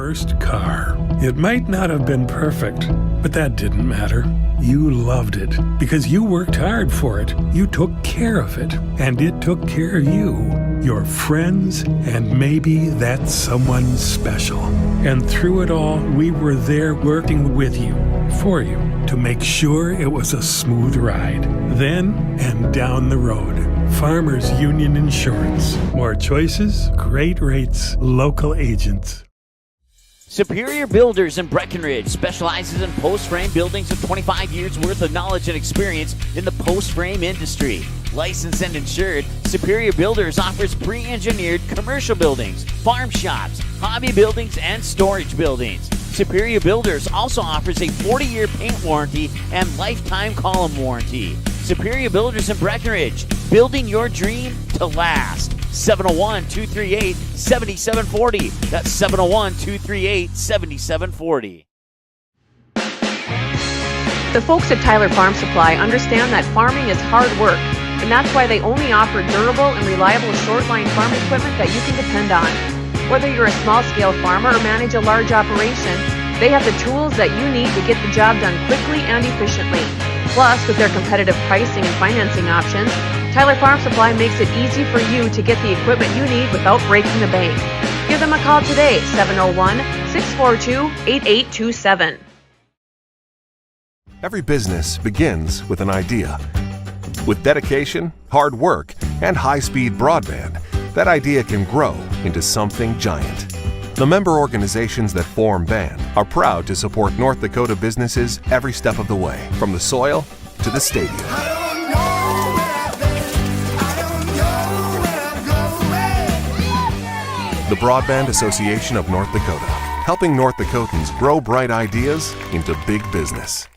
first car. It might not have been perfect, but that didn't matter. You loved it because you worked hard for it. You took care of it, and it took care of you, your friends, and maybe that someone special. And through it all, we were there working with you, for you, to make sure it was a smooth ride. Then and down the road. Farmers Union Insurance. More choices, great rates, local agents. Superior Builders in Breckenridge specializes in post-frame buildings with 25 years worth of knowledge and experience in the post-frame industry. Licensed and insured, Superior Builders offers pre-engineered commercial buildings, farm shops, hobby buildings, and storage buildings. Superior Builders also offers a 40-year paint warranty and lifetime column warranty. Superior Builders in Breckenridge, building your dream to last. 701-238-7740. That's 701-238-7740. The folks at Tyler Farm Supply understand that farming is hard work, and that's why they only offer durable and reliable short-line farm equipment that you can depend on. Whether you're a small-scale farmer or manage a large operation, they have the tools that you need to get the job done quickly and efficiently. Plus, with their competitive pricing and financing options, Tyler Farm Supply makes it easy for you to get the equipment you need without breaking the bank. Give them a call today, 701-642-8827. Every business begins with an idea. With dedication, hard work, and high-speed broadband, that idea can grow into something giant. The member organizations that form BAND are proud to support North Dakota businesses every step of the way, from the soil to the stadium. The Broadband Association of North Dakota, helping North Dakotans grow bright ideas into big business.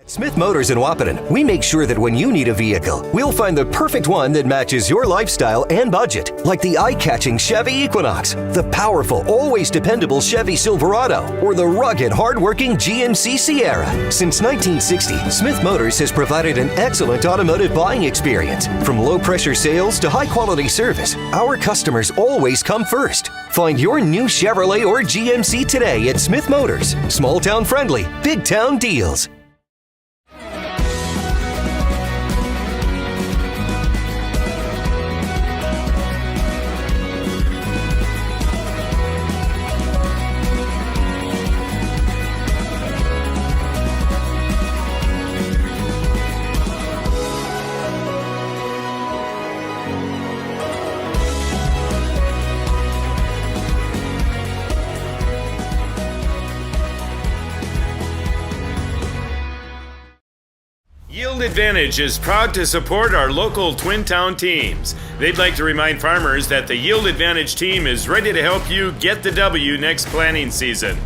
At Smith Motors in Wahpeton, we make sure that when you need a vehicle, we'll find the perfect one that matches your lifestyle and budget. Like the eye-catching Chevy Equinox, the powerful, always dependable Chevy Silverado, or the rugged, hard-working GMC Sierra. Since 1960, Smith Motors has provided an excellent automotive buying experience. From low-pressure sales to high-quality service, our customers always come first. Find your new Chevrolet or GMC today at Smith Motors. Small-town friendly, big-town deals. Yield Advantage is proud to support our local Twin Town teams. They'd like to remind farmers that the Yield Advantage team is ready to help you get the W next planting season.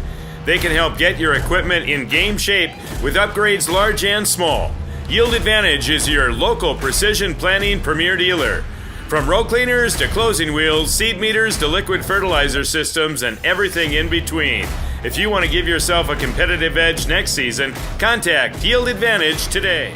They can help get your equipment in game shape with upgrades large and small. Yield Advantage is your local precision planting premier dealer. From row cleaners to closing wheels, seed meters to liquid fertilizer systems, and everything in between. If you want to give yourself a competitive edge next season, contact Yield Advantage today.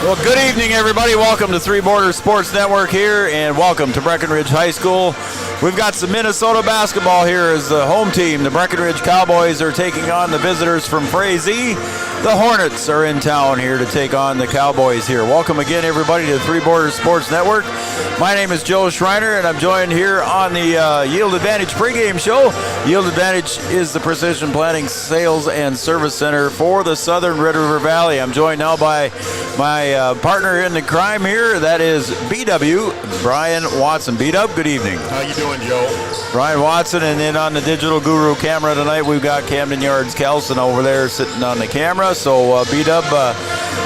Well, good evening, everybody. Welcome to Three Borders Sports Network here, and welcome to Breckenridge High School. We've got some Minnesota basketball here as the home team. The Breckenridge Cowboys are taking on the visitors from Frazee. The Hornets are in town here to take on the Cowboys here. Welcome again, everybody, to the Three Borders Sports Network. My name is Joe Schreiner, and I'm joined here on the Yield Advantage pregame show. Yield Advantage is the precision planting sales and service center for the Southern Red River Valley. I'm joined now by my partner in the crime here. That is BW, Brian Watson. B-Dub, good evening. How you doing, Joe? Brian Watson, and then on the Digital Guru camera tonight, we've got Camden Yards Kelson over there sitting on the camera. So, B-Dub,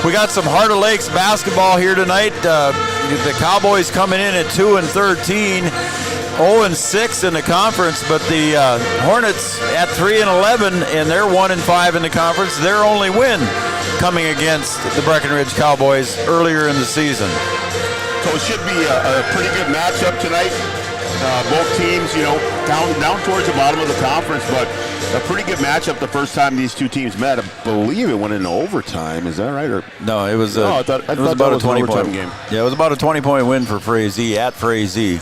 we got some Heart of Lakes basketball here tonight. The Cowboys coming in at 2-13, 0-6 in the conference, but the Hornets at 3-11, and they're 1-5 in the conference. Their only win coming against the Breckenridge Cowboys earlier in the season. So it should be a pretty good matchup tonight. Both teams, down towards the bottom of the conference, but a pretty good matchup the first time these two teams met. I believe it went into overtime. Is that right? Or no, it was. I thought it was about a 20-point game. Yeah, it was about a 20-point win for Frazee at Frazee.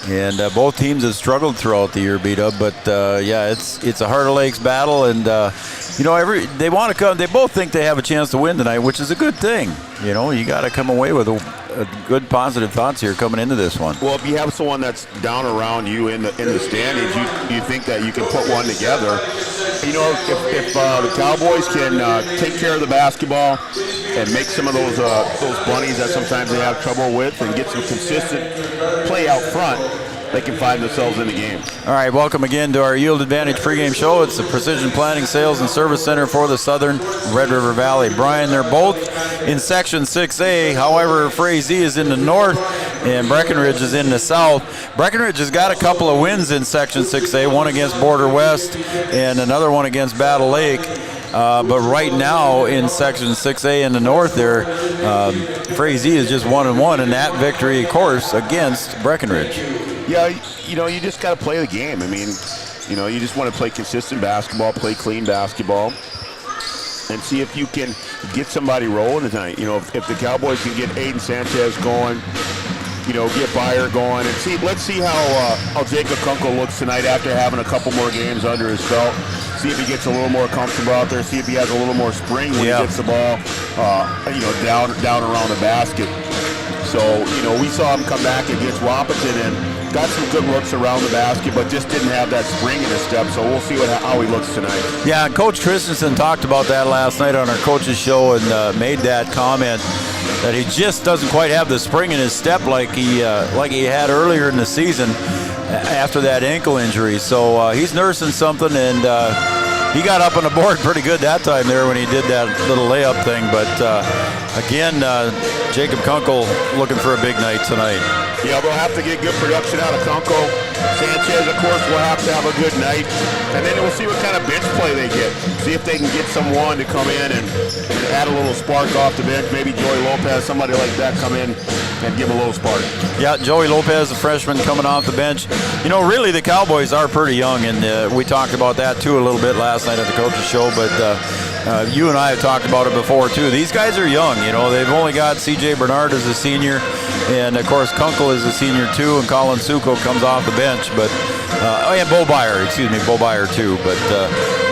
And both teams have struggled throughout the year, B-Dub, but it's a Heart of Lakes battle, and they want to come. They both think they have a chance to win tonight, which is a good thing. You got to come away with a good positive thoughts here coming into this one. Well, if you have someone that's down around you in the standings, you think that you can put one together. If the Cowboys can take care of the basketball and make some of those bunnies that sometimes they have trouble with, and get some consistent play out front, they can find themselves in the game. All right, welcome again to our Yield Advantage pregame show. It's the Precision Planning Sales and Service Center for the Southern Red River Valley. Brian, they're both in Section 6A. However, Frazee is in the north and Breckenridge is in the south. Breckenridge has got a couple of wins in Section 6A, one against Border West and another one against Battle Lake. But right now in Section 6A in the north there, Frazee is just 1-1 in that victory, of course, against Breckenridge. Yeah, you just got to play the game. I mean, you just want to play consistent basketball, play clean basketball, and see if you can get somebody rolling tonight. If the Cowboys can get Aiden Sanchez going, get Byer going, and let's see how Jacob Kunkel looks tonight after having a couple more games under his belt. See if he gets a little more comfortable out there. See if he has a little more spring when he gets the ball, down around the basket. So, we saw him come back against Wahpeton and got some good looks around the basket, but just didn't have that spring in his step. So we'll see how he looks tonight. Yeah, Coach Christensen talked about that last night on our coaches show and made that comment that he just doesn't quite have the spring in his step like he had earlier in the season after that ankle injury. So he's nursing something, and he got up on the board pretty good that time there when he did that little layup thing. But again, Jacob Kunkel looking for a big night tonight. Yeah, they'll have to get good production out of Kunkel. Sanchez, of course, will have to have a good night. And then we'll see what kind of bench play they get. See if they can get someone to come in and add a little spark off the bench. Maybe Joey Lopez, somebody like that, come in and give a little spark. Yeah, Joey Lopez, a freshman coming off the bench. Really the Cowboys are pretty young, and we talked about that too a little bit last night at the coaches show, but you and I have talked about it before too. These guys are young. They've only got C.J. Bernard as a senior, and of course Kunkel is a senior too, and Colin Suko comes off the bench, but Bo Byer too. But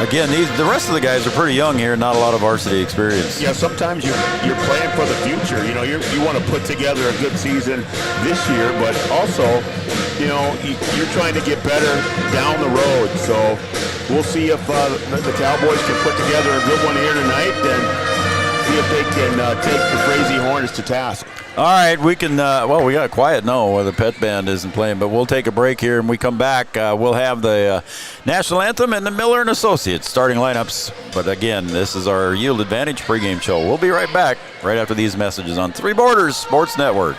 again, the rest of the guys are pretty young here, not a lot of varsity experience. Yeah, sometimes you're playing for the future. You want to put together a good season this year, but also, you're trying to get better down the road. So we'll see if the Cowboys can put together a good one here tonight, and see if they can take the Frazee Hornets to task. All right, we can, we got quiet now where the pet band isn't playing, but we'll take a break here, and we come back. We'll have the National Anthem and the Miller and Associates starting lineups. But again, this is our Yield Advantage pregame show. We'll be right back right after these messages on Three Borders Sports Network.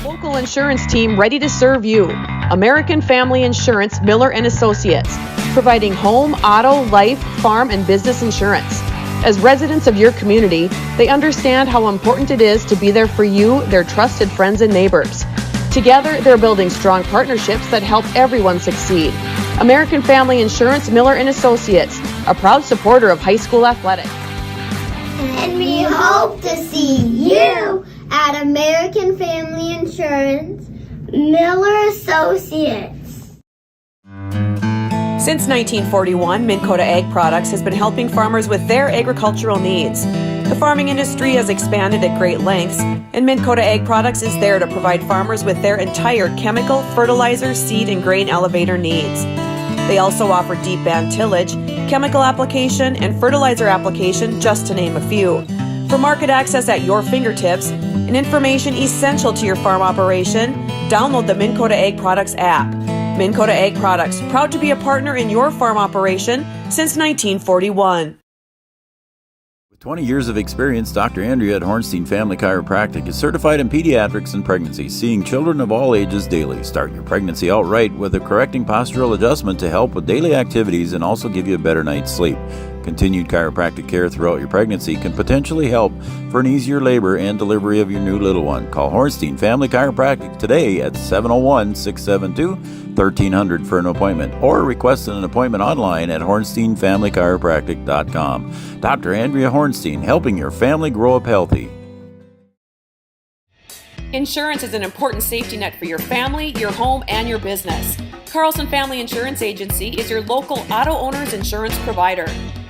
Local insurance team ready to serve you. American Family Insurance, Miller and Associates, providing home, auto, life, farm, and business insurance. As residents of your community, they understand how important it is to be there for you, their trusted friends and neighbors. Together, they're building strong partnerships that help everyone succeed. American Family Insurance, Miller and Associates, a proud supporter of high school athletics. And we hope to see you at American Family Insurance, Miller Associates. Since 1941, Minn Kota Ag Products has been helping farmers with their agricultural needs. The farming industry has expanded at great lengths, and Minn Kota Ag Products is there to provide farmers with their entire chemical, fertilizer, seed, and grain elevator needs. They also offer deep band tillage, chemical application, and fertilizer application, just to name a few. For market access at your fingertips and information essential to your farm operation, download the Minn Kota Ag Products app. Minn Kota Ag Products, proud to be a partner in your farm operation since 1941. With 20 years of experience, Dr. Andrea at Hornstein Family Chiropractic is certified in pediatrics and pregnancy, seeing children of all ages daily. Start your pregnancy out right with a correcting postural adjustment to help with daily activities and also give you a better night's sleep. Continued chiropractic care throughout your pregnancy can potentially help for an easier labor and delivery of your new little one. Call Hornstein Family Chiropractic today at 701-672-1300 for an appointment, or request an appointment online at hornsteinfamilychiropractic.com. Dr. Andrea Hornstein, helping your family grow up healthy. Insurance is an important safety net for your family, your home, and your business. Carlson Family Insurance Agency is your local auto owner's insurance provider.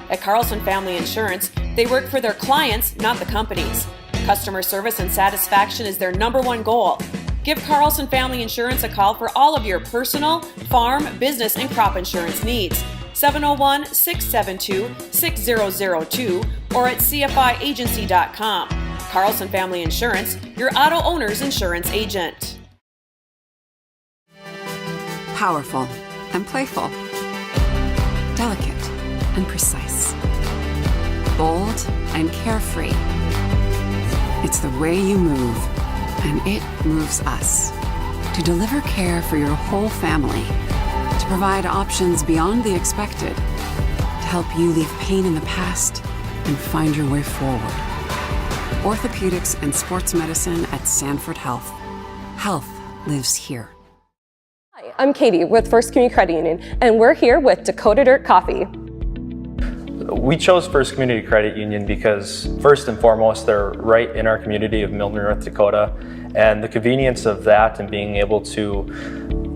At Carlson Family Insurance, they work for their clients, not the companies. Customer service and satisfaction is their #1 goal. Give Carlson Family Insurance a call for all of your personal, farm, business, and crop insurance needs. 701-672-6002 or at cfiagency.com. Carlson Family Insurance, your auto owner's insurance agent. Powerful and playful. Delicate and precise. Bold and carefree. It's the way you move, and it moves us. To deliver care for your whole family. To provide options beyond the expected. To help you leave pain in the past and find your way forward. Orthopedics and sports medicine at Sanford Health. Health lives here. Hi, I'm Katie with First Community Credit Union, and we're here with Dakota Dirt Coffee. We chose First Community Credit Union because, first and foremost, they're right in our community of Milton, North Dakota, and the convenience of that and being able to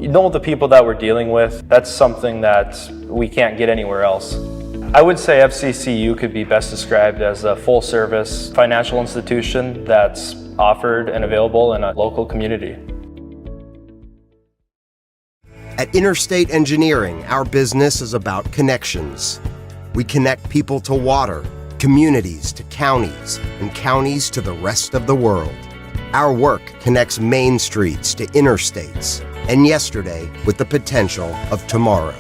know the people that we're dealing with, that's something that we can't get anywhere else. I would say FCCU could be best described as a full-service financial institution that's offered and available in a local community. At Interstate Engineering, our business is about connections. We connect people to water, communities to counties, and counties to the rest of the world. Our work connects main streets to interstates, and yesterday with the potential of tomorrow.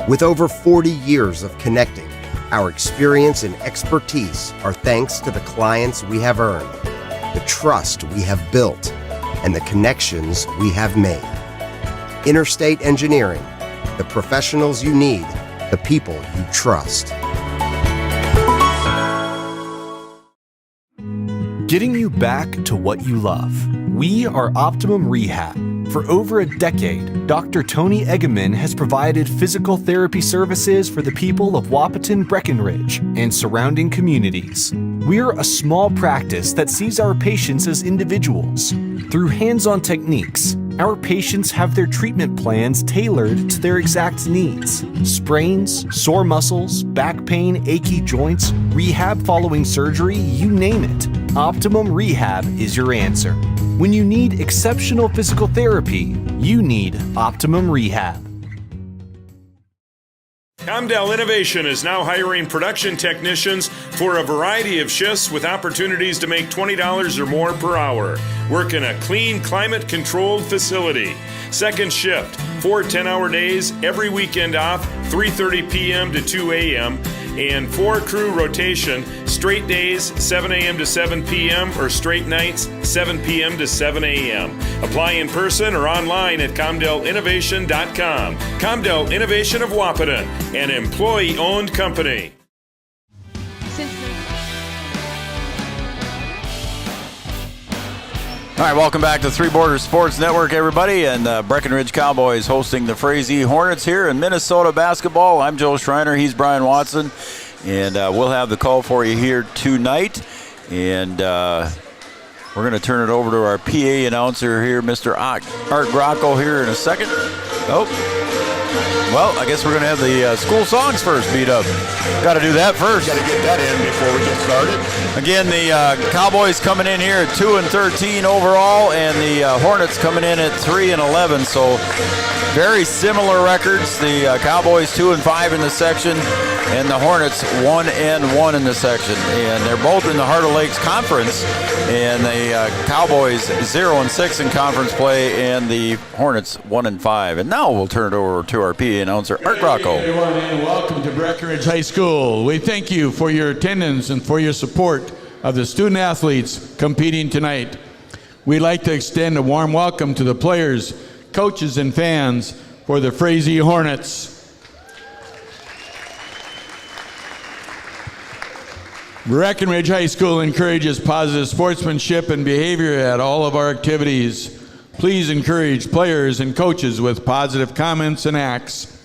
With over 40 years of connecting, our experience and expertise are thanks to the clients we have earned, the trust we have built, and the connections we have made. Interstate Engineering, the professionals you need, the people you trust. Getting you back to what you love. We are Optimum Rehab. For over a decade, Dr. Tony Eggeman has provided physical therapy services for the people of Wahpeton, Breckenridge, and surrounding communities. We're a small practice that sees our patients as individuals. Through hands-on techniques, our patients have their treatment plans tailored to their exact needs. Sprains, sore muscles, back pain, achy joints, rehab following surgery, you name it. Optimum Rehab is your answer. When you need exceptional physical therapy, you need Optimum Rehab. Comdell Innovation is now hiring production technicians for a variety of shifts with opportunities to make $20 or more per hour. Work in a clean, climate-controlled facility. Second shift, 4 10-hour days, every weekend off, 3:30 p.m. to 2 a.m., and 4-crew rotation, straight days, 7 a.m. to 7 p.m., or straight nights, 7 p.m. to 7 a.m. Apply in person or online at ComdellInnovation.com. Comdell Innovation of Wahpeton, an employee-owned company. All right, welcome back to Three Borders Sports Network, everybody, and Breckenridge Cowboys hosting the Frazee Hornets here in Minnesota basketball. I'm Joe Schreiner, he's Brian Watson, and we'll have the call for you here tonight, and we're going to turn it over to our PA announcer here, Mr. Art Grocko, here in a second. Oh, well, I guess we're going to have the school songs first beat up. Got to do that first. Got to get that in before we get started. Again, the Cowboys coming in here at 2-13 overall, and the Hornets coming in at 3-11. So very similar records. The Cowboys 2-5 in the section, and the Hornets 1-1 in the section. And they're both in the Heart of Lakes Conference, and the Cowboys 0-6 in conference play, and the Hornets 1-5. And now we'll turn it over to our PA announcer, Art Grocko. Hey everyone, and welcome to Breckenridge High School. We thank you for your attendance and for your support of the student athletes competing tonight. We'd like to extend a warm welcome to the players, coaches, and fans for the Frazee Hornets. Breckenridge High School encourages positive sportsmanship and behavior at all of our activities. Please encourage players and coaches with positive comments and acts.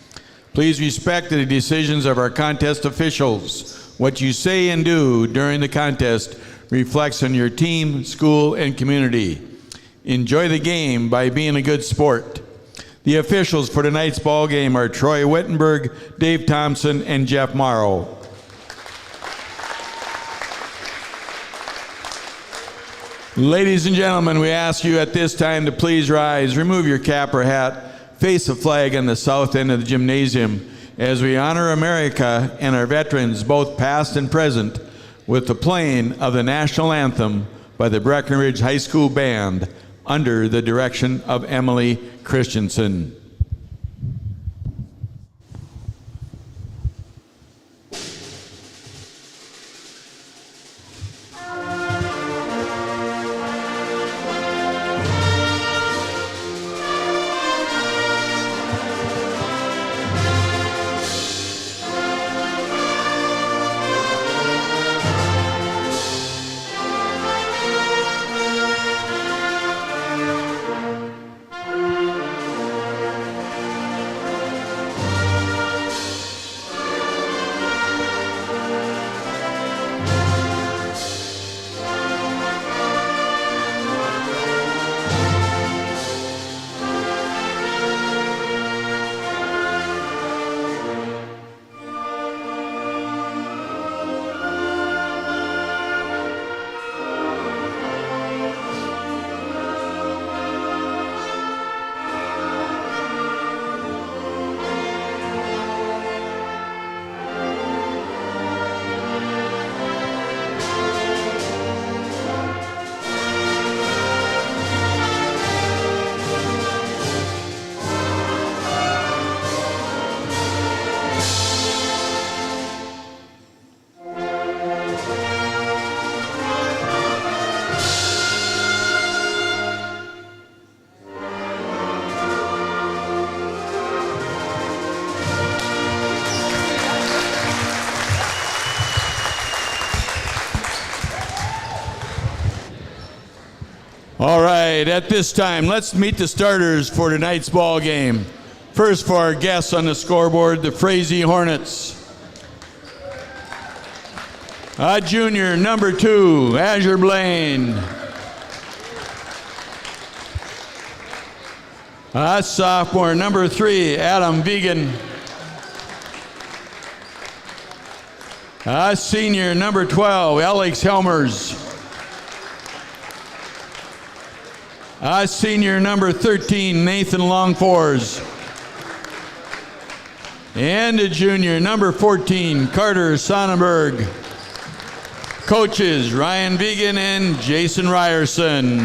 Please respect the decisions of our contest officials. What you say and do during the contest reflects on your team, school, and community. Enjoy the game by being a good sport. The officials for tonight's ball game are Troy Wittenberg, Dave Thompson, and Jeff Morrow. Ladies and gentlemen, we ask you at this time to please rise, remove your cap or hat, face the flag on the south end of the gymnasium as we honor America and our veterans, both past and present, with the playing of the national anthem by the Breckenridge High School Band under the direction of Emily Christensen. All right, at this time, let's meet the starters for tonight's ball game. First, for our guests on the scoreboard, the Frazee Hornets. Junior, number 2, Azure Blaine. Sophomore, number 3, Adam Vegan. Senior, number 12, Alex Helmers. Senior number 13, Nathan Longfors. And a junior, number 14, Carter Sonnenberg. Coaches, Ryan Vegan and Jason Ryerson.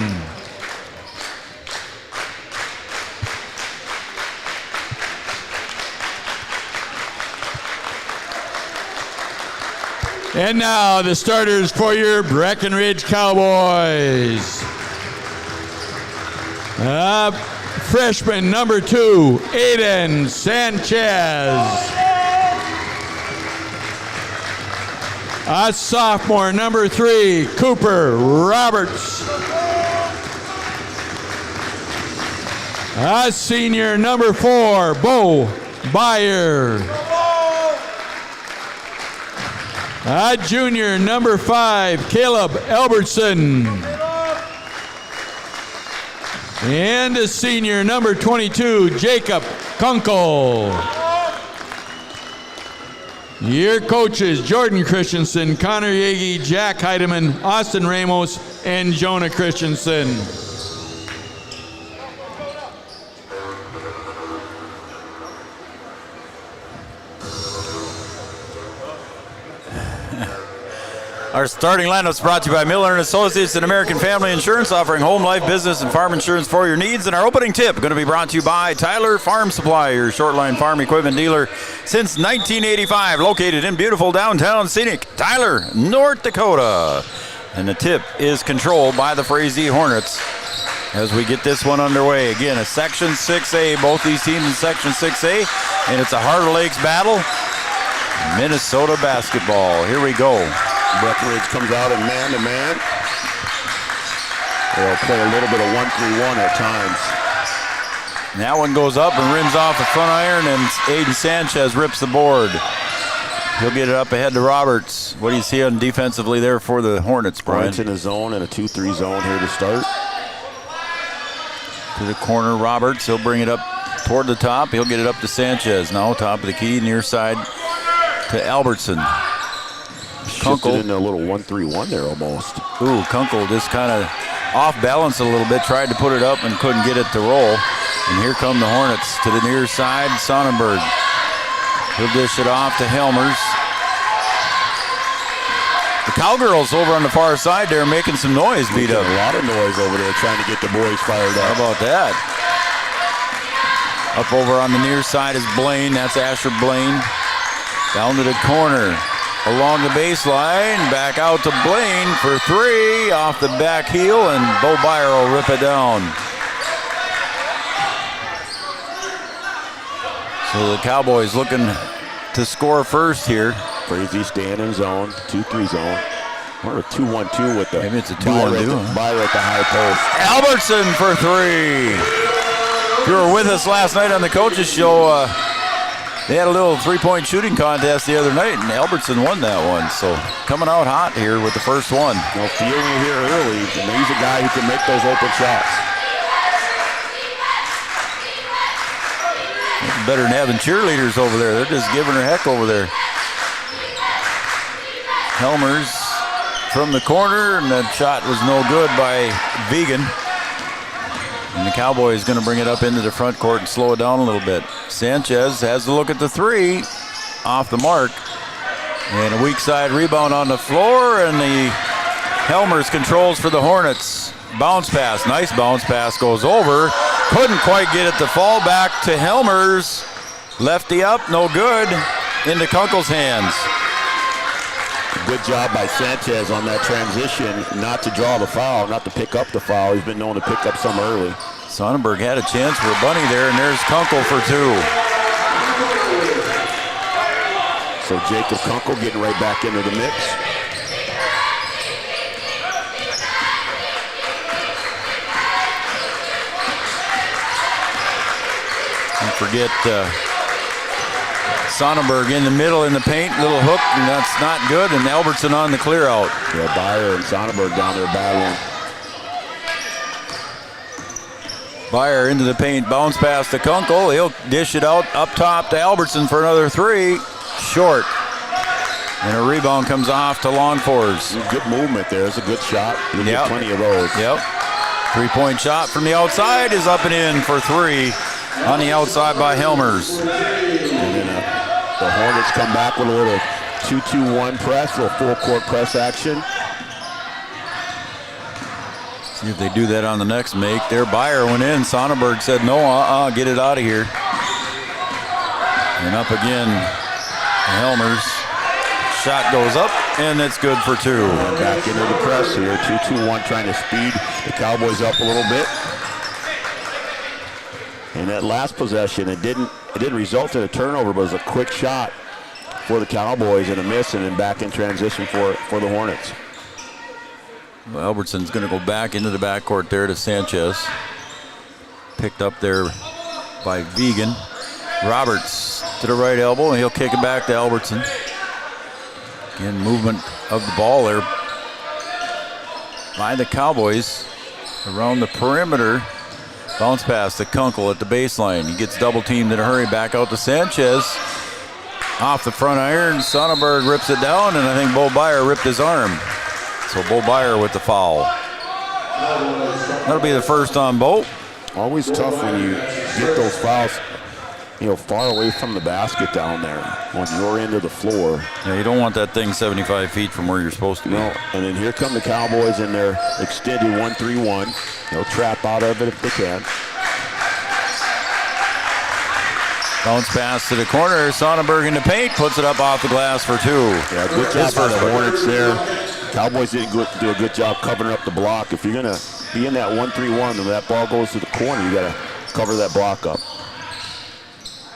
And now the starters for your Breckenridge Cowboys. Freshman number 2, Aiden Sanchez. Sophomore number 3, Cooper Roberts. Senior number 4, Bo Byer. Junior number 5, Caleb Albertson. And a senior, number 22, Jacob Kunkel. Your coaches, Jordan Christensen, Connor Yagi, Jack Heidemann, Austin Ramos, and Jonah Christensen. Our starting lineup is brought to you by Miller & Associates and American Family Insurance, offering home, life, business, and farm insurance for your needs. And our opening tip going to be brought to you by Tyler Farm Supply, your short-line farm equipment dealer since 1985, located in beautiful downtown scenic Tyler, North Dakota. And the tip is controlled by the Frazee Hornets as we get this one underway. Again, a Section 6A, both these teams in Section 6A, and it's a Heart of Lakes battle. Minnesota basketball. Here we go. Breckenridge comes out in man-to-man. They'll play a little bit of 1-3-1 at times. And that one goes up and rims off the front iron, and Aiden Sanchez rips the board. He'll get it up ahead to Roberts. What do you see on defensively there for the Hornets, Brian? Points in the zone and a 2-3 zone here to start. To the corner, Roberts. He'll bring it up toward the top. He'll get it up to Sanchez. Now top of the key, near side to Albertson. Kunkel in a little 1-3-1 there almost. Ooh, Kunkel just kind of off balance a little bit, tried to put it up and couldn't get it to roll. And here come the Hornets to the near side, Sonnenberg. He'll dish it off to Helmers. The Cowgirls over on the far side there making some noise, beat up. A lot of noise over there trying to get the boys fired up. How about that? Up over on the near side is Blaine. That's Asher Blaine. Down to the corner. Along the baseline. Back out to Blaine for three. Off the back heel, and Bo Byer will rip it down. So the Cowboys looking to score first here. Frazee staying in zone, 2-3 zone. Or a 2-1-2 with the. Maybe it's a 2-1-2. Byer at the high post. Albertson for three. If you were with us last night on the coaches show, they had a little three-point shooting contest the other night, and Albertson won that one. So coming out hot here with the first one. Well, feeling here early, and he's a guy who can make those open shots. Better than having cheerleaders over there. They're just giving her heck over there. Helmers from the corner, and that shot was no good by Vegan. And the Cowboys going to bring it up into the front court and slow it down a little bit. Sanchez has a look at the three, off the mark. And a weak side rebound on the floor, and the Helmers controls for the Hornets. Bounce pass, nice bounce pass, goes over. Couldn't quite get it to fall back to Helmers. Lefty up, no good. Into Kunkel's hands. Good job by Sanchez on that transition, not to draw the foul, not to pick up the foul. He's been known to pick up some early. Sonnenberg had a chance for a bunny there, and there's Kunkel for two. So Jacob Kunkel getting right back into the mix. Don't forget Sonnenberg in the middle in the paint, little hook, and that's not good, and Albertson on the clear out. Yeah, Byer and Sonnenberg down there battling. Byer into the paint, bounce pass to Kunkel. He'll dish it out up top to Albertson for another three. Short. And a rebound comes off to Longfors. Good movement there. It's a good shot. You get plenty of those. Yep. Three-point shot from the outside is up and in for three on the outside by Helmers. And then the Hornets come back with a little 2-2-1 press, a little full-court press action. See if they do that on the next make. Their Byer went in. Sonnenberg said, no, get it out of here. And up again, Helmers. Shot goes up, and it's good for two. And back into the press here. 2-2-1, trying to speed the Cowboys up a little bit. And that last possession, it didn't result in a turnover, but it was a quick shot for the Cowboys and a miss, and then back in transition for the Hornets. Well, Albertson's going to go back into the backcourt there to Sanchez. Picked up there by Vegan. Roberts to the right elbow, and he'll kick it back to Albertson. Again, movement of the ball there by the Cowboys around the perimeter. Bounce pass to Kunkel at the baseline. He gets double teamed in a hurry. Back out to Sanchez. Off the front iron. Sonnenberg rips it down, and I think Bo Byer ripped his arm. So Bo Byer with the foul. That'll be the first on Bo. Always tough when you get those fouls, far away from the basket down there on your end of the floor. Yeah, you don't want that thing 75 feet from where you're supposed to be. No, and then here come the Cowboys in their extended 1-3-1. They'll trap out of it if they can. Bounce pass to the corner. Sonnenberg in the paint, puts it up off the glass for two. Yeah, good job by the Hornets there. Cowboys didn't do a good job covering up the block. If you're going to be in that 1-3-1 and that ball goes to the corner, you got to cover that block up.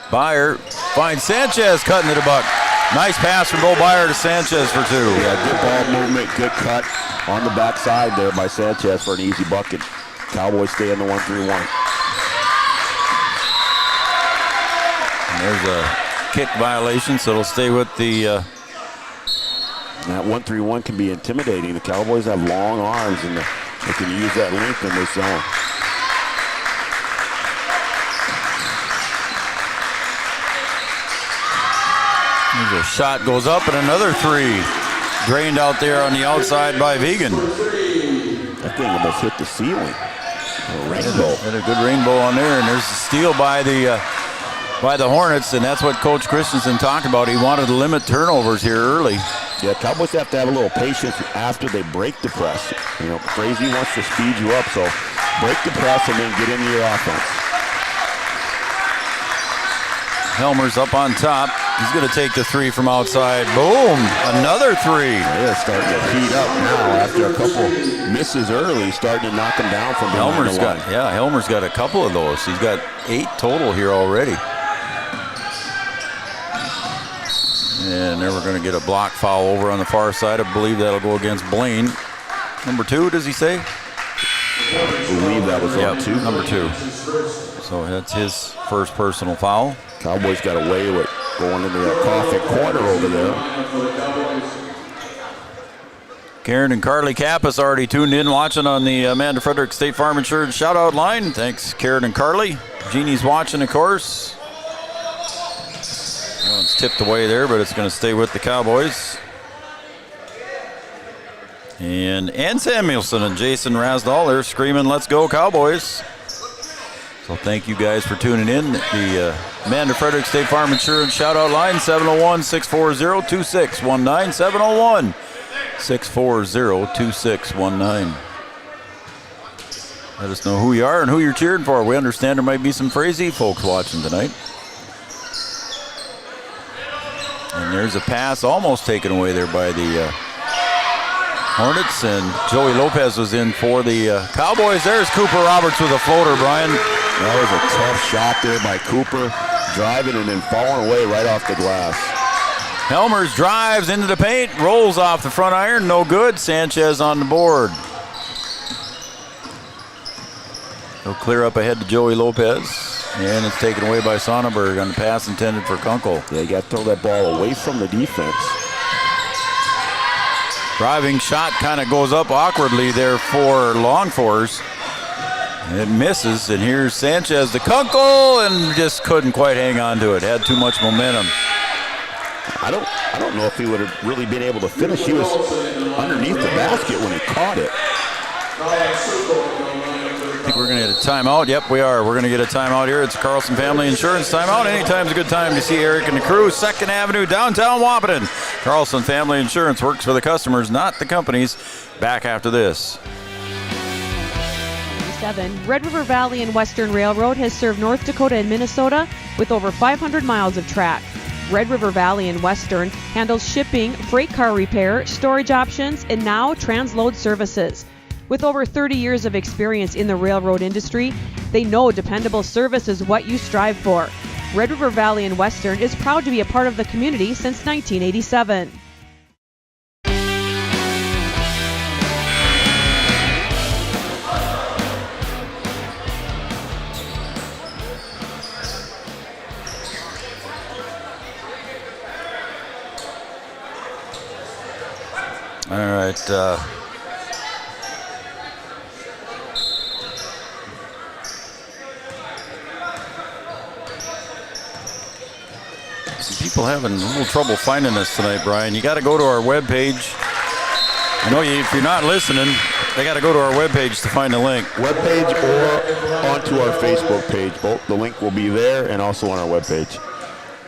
Byer finds Sanchez cutting to the buck. Nice pass from Bo Byer to Sanchez for 2. Yeah, good ball movement, good cut on the backside there by Sanchez for an easy bucket. Cowboys stay in the 1-3-1. And there's a kick violation, so it'll stay with the... That 1-3-1 can be intimidating. The Cowboys have long arms, and they can use that length in this zone. There's a shot goes up, and another 3. Drained out there on the outside by Vegan. That thing almost hit the ceiling. A rainbow. Had a good rainbow on there, and there's a steal by the Hornets, and that's what Coach Christensen talked about. He wanted to limit turnovers here early. Yeah, Cowboys have to have a little patience after they break the press. You know, Frazee wants to speed you up, so break the press and then get into your offense. Helmer's up on top. He's going to take the 3 from outside. Boom! Another 3. They're starting to heat up now after a couple misses early, starting to knock them down from behind the line. Helmer's got a couple of those. He's got 8 total here already. And there we're going to get a block foul over on the far side. I believe that'll go against Blaine. Number 2, does he say? I believe that was on 2. Number 2. So that's his first personal foul. Cowboys got away with going into that coffee corner over there. Karen and Carly Kappas already tuned in, watching on the Amanda Frederick State Farm Insurance shout-out line. Thanks, Karen and Carly. Jeannie's watching, of course. That one's tipped away there, but it's going to stay with the Cowboys. And Ann Samuelson and Jason Rasdall, they're screaming, "Let's go, Cowboys." So thank you guys for tuning in. The Amanda Frederick State Farm Insurance shout-out line, 701-640-2619, 701-640-2619. Let us know who you are and who you're cheering for. We understand there might be some Frazee folks watching tonight. And there's a pass almost taken away there by the Hornets, and Joey Lopez was in for the Cowboys. There's Cooper Roberts with a floater, Brian. That was a tough shot there by Cooper, driving and then falling away right off the glass. Helmers drives into the paint, rolls off the front iron, no good. Sanchez on the board. He'll clear up ahead to Joey Lopez, and it's taken away by Sonnenberg on the pass intended for Kunkel. Yeah, you got to throw that ball away from the defense. Driving shot kind of goes up awkwardly there for Longfors. It misses, and here's Sanchez to Kunkel, and just couldn't quite hang on to it. Had too much momentum. I don't know if he would have really been able to finish. He was underneath the basket when he caught it. I think we're going to get a timeout. Yep, we are. We're going to get a timeout here. It's Carlson Family Insurance timeout. Anytime's a good time to see Eric and the crew. 2nd Avenue, downtown Wahpeton. Carlson Family Insurance works for the customers, not the companies. Back after this. Red River Valley and Western Railroad has served North Dakota and Minnesota with over 500 miles of track. Red River Valley and Western handles shipping, freight car repair, storage options, and now transload services. With over 30 years of experience in the railroad industry, they know dependable service is what you strive for. Red River Valley and Western is proud to be a part of the community since 1987. All right. Some people having a little trouble finding us tonight, Brian. You got to go to our webpage. I know if you're not listening, they got to go to our webpage to find the link. Webpage or onto our Facebook page. Both the link will be there and also on our webpage.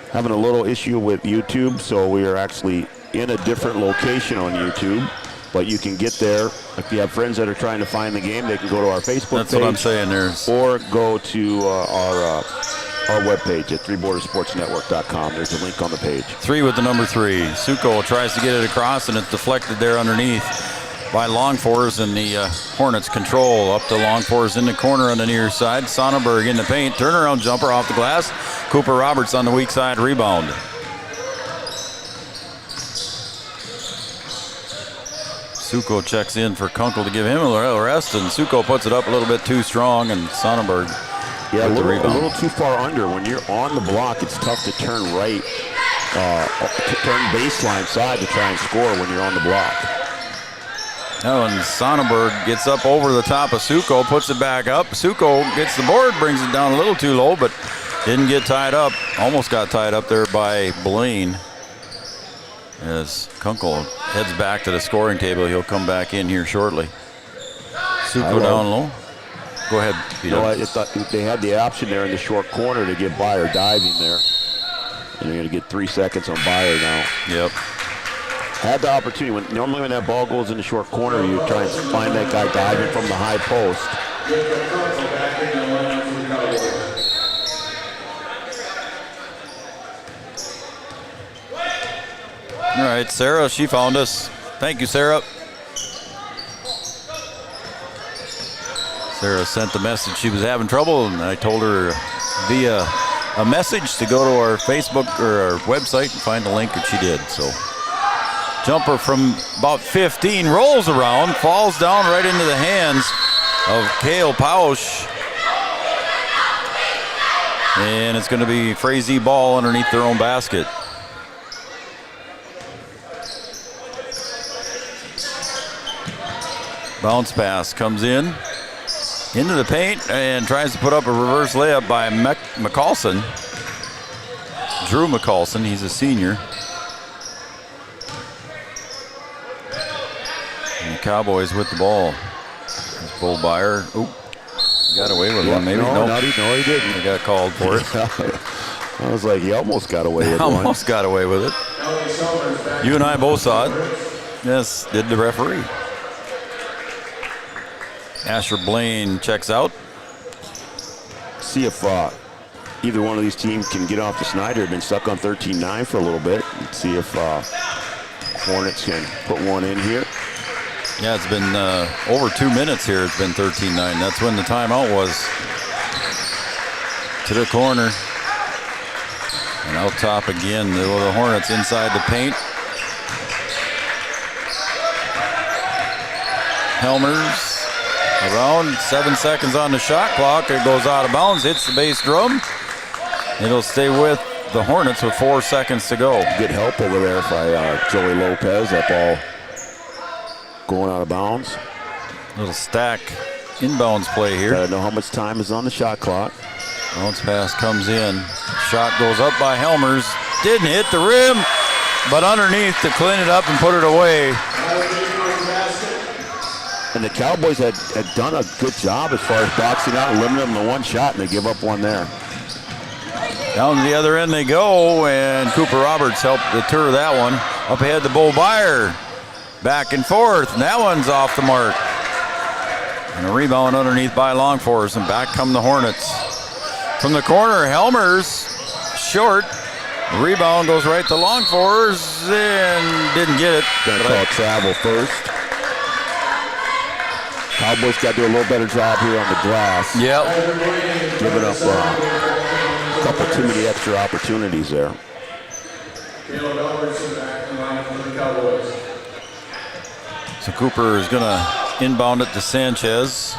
Having a little issue with YouTube, so we are actually in a different location on YouTube, but you can get there. If you have friends that are trying to find the game, they can go to our Facebook page. That's what I'm saying. Or go to our webpage at threebordersportsnetwork.com. There's a link on the page. 3 with the number 3. Suko tries to get it across, and it's deflected there underneath by Longfors, and the Hornets control up to Longfors in the corner on the near side. Sonnenberg in the paint. Turnaround jumper off the glass. Cooper Roberts on the weak side rebound. Suko checks in for Kunkel to give him a rest, and Suko puts it up a little bit too strong, and Sonnenberg a with the rebound. little too far under. When you're on the block, it's tough to turn right, to turn baseline side to try and score when you're on the block. Oh, and Sonnenberg gets up over the top of Suko, puts it back up. Suko gets the board, brings it down a little too low, but didn't get tied up. Almost got tied up there by Blaine. As Kunkel heads back to the scoring table, he'll come back in here shortly. Suko down low. Go ahead, Peter. I thought they had the option there in the short corner to get Byer diving there. And you're going to get 3 seconds on Byer now. Yep. Had the opportunity. Normally when that ball goes in the short corner, you try and find that guy diving from the high post. All right, Sarah, she found us. Thank you, Sarah. Sarah sent the message she was having trouble, and I told her via a message to go to our Facebook or our website and find the link, and she did. So jumper from about 15 rolls around, falls down right into the hands of Cale Pausch. And it's going to be Frazee ball underneath their own basket. Bounce pass comes in into the paint and tries to put up a reverse layup by McCallson. Drew McCallson, he's a senior. And the Cowboys with the ball. Bull Byer. Oop. Got away with one, maybe? No, he didn't. He got called for it. I was like, he almost got away with it. Almost got away with it. You and I both saw it. Yes, did the referee. Asher Blaine checks out. See if either one of these teams can get off the Snyder. Been stuck on 13-9 for a little bit. And see if Hornets can put one in here. Yeah, it's been over 2 minutes here. It's been 13-9. That's when the timeout was. To the corner. And out top again, the Hornets inside the paint. Helmers around, 7 seconds on the shot clock. It goes out of bounds, hits the bass drum. It'll stay with the Hornets with 4 seconds to go. Good help over there by Joey Lopez. That ball going out of bounds. Little stack inbounds play here. Gotta know how much time is on the shot clock. Bounce pass comes in. Shot goes up by Helmers. Didn't hit the rim, but underneath to clean it up and put it away. And the Cowboys had done a good job as far as boxing out and limiting them to one shot, and they give up one there. Down to the other end they go, and Cooper Roberts helped deter that one. Up ahead to Bo Byer. Back and forth, and that one's off the mark. And a rebound underneath by Longforce, and back come the Hornets. From the corner, Helmers, short. Rebound goes right to Longforce, and didn't get it. Gonna call travel first. Cowboys got to do a little better job here on the glass. Yep. Giving up a couple too many extra opportunities there. So Cooper is going to inbound it to Sanchez.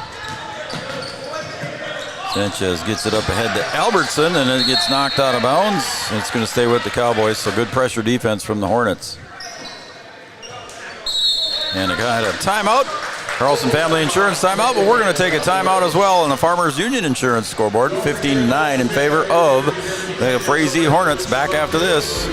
Sanchez gets it up ahead to Albertson, and it gets knocked out of bounds. It's going to stay with the Cowboys, so good pressure defense from the Hornets. And a guy had a timeout. Carlson Family Insurance timeout, but we're going to take a timeout as well on the Farmers Union Insurance scoreboard. 15-9 in favor of the Frazee Hornets. Back after this.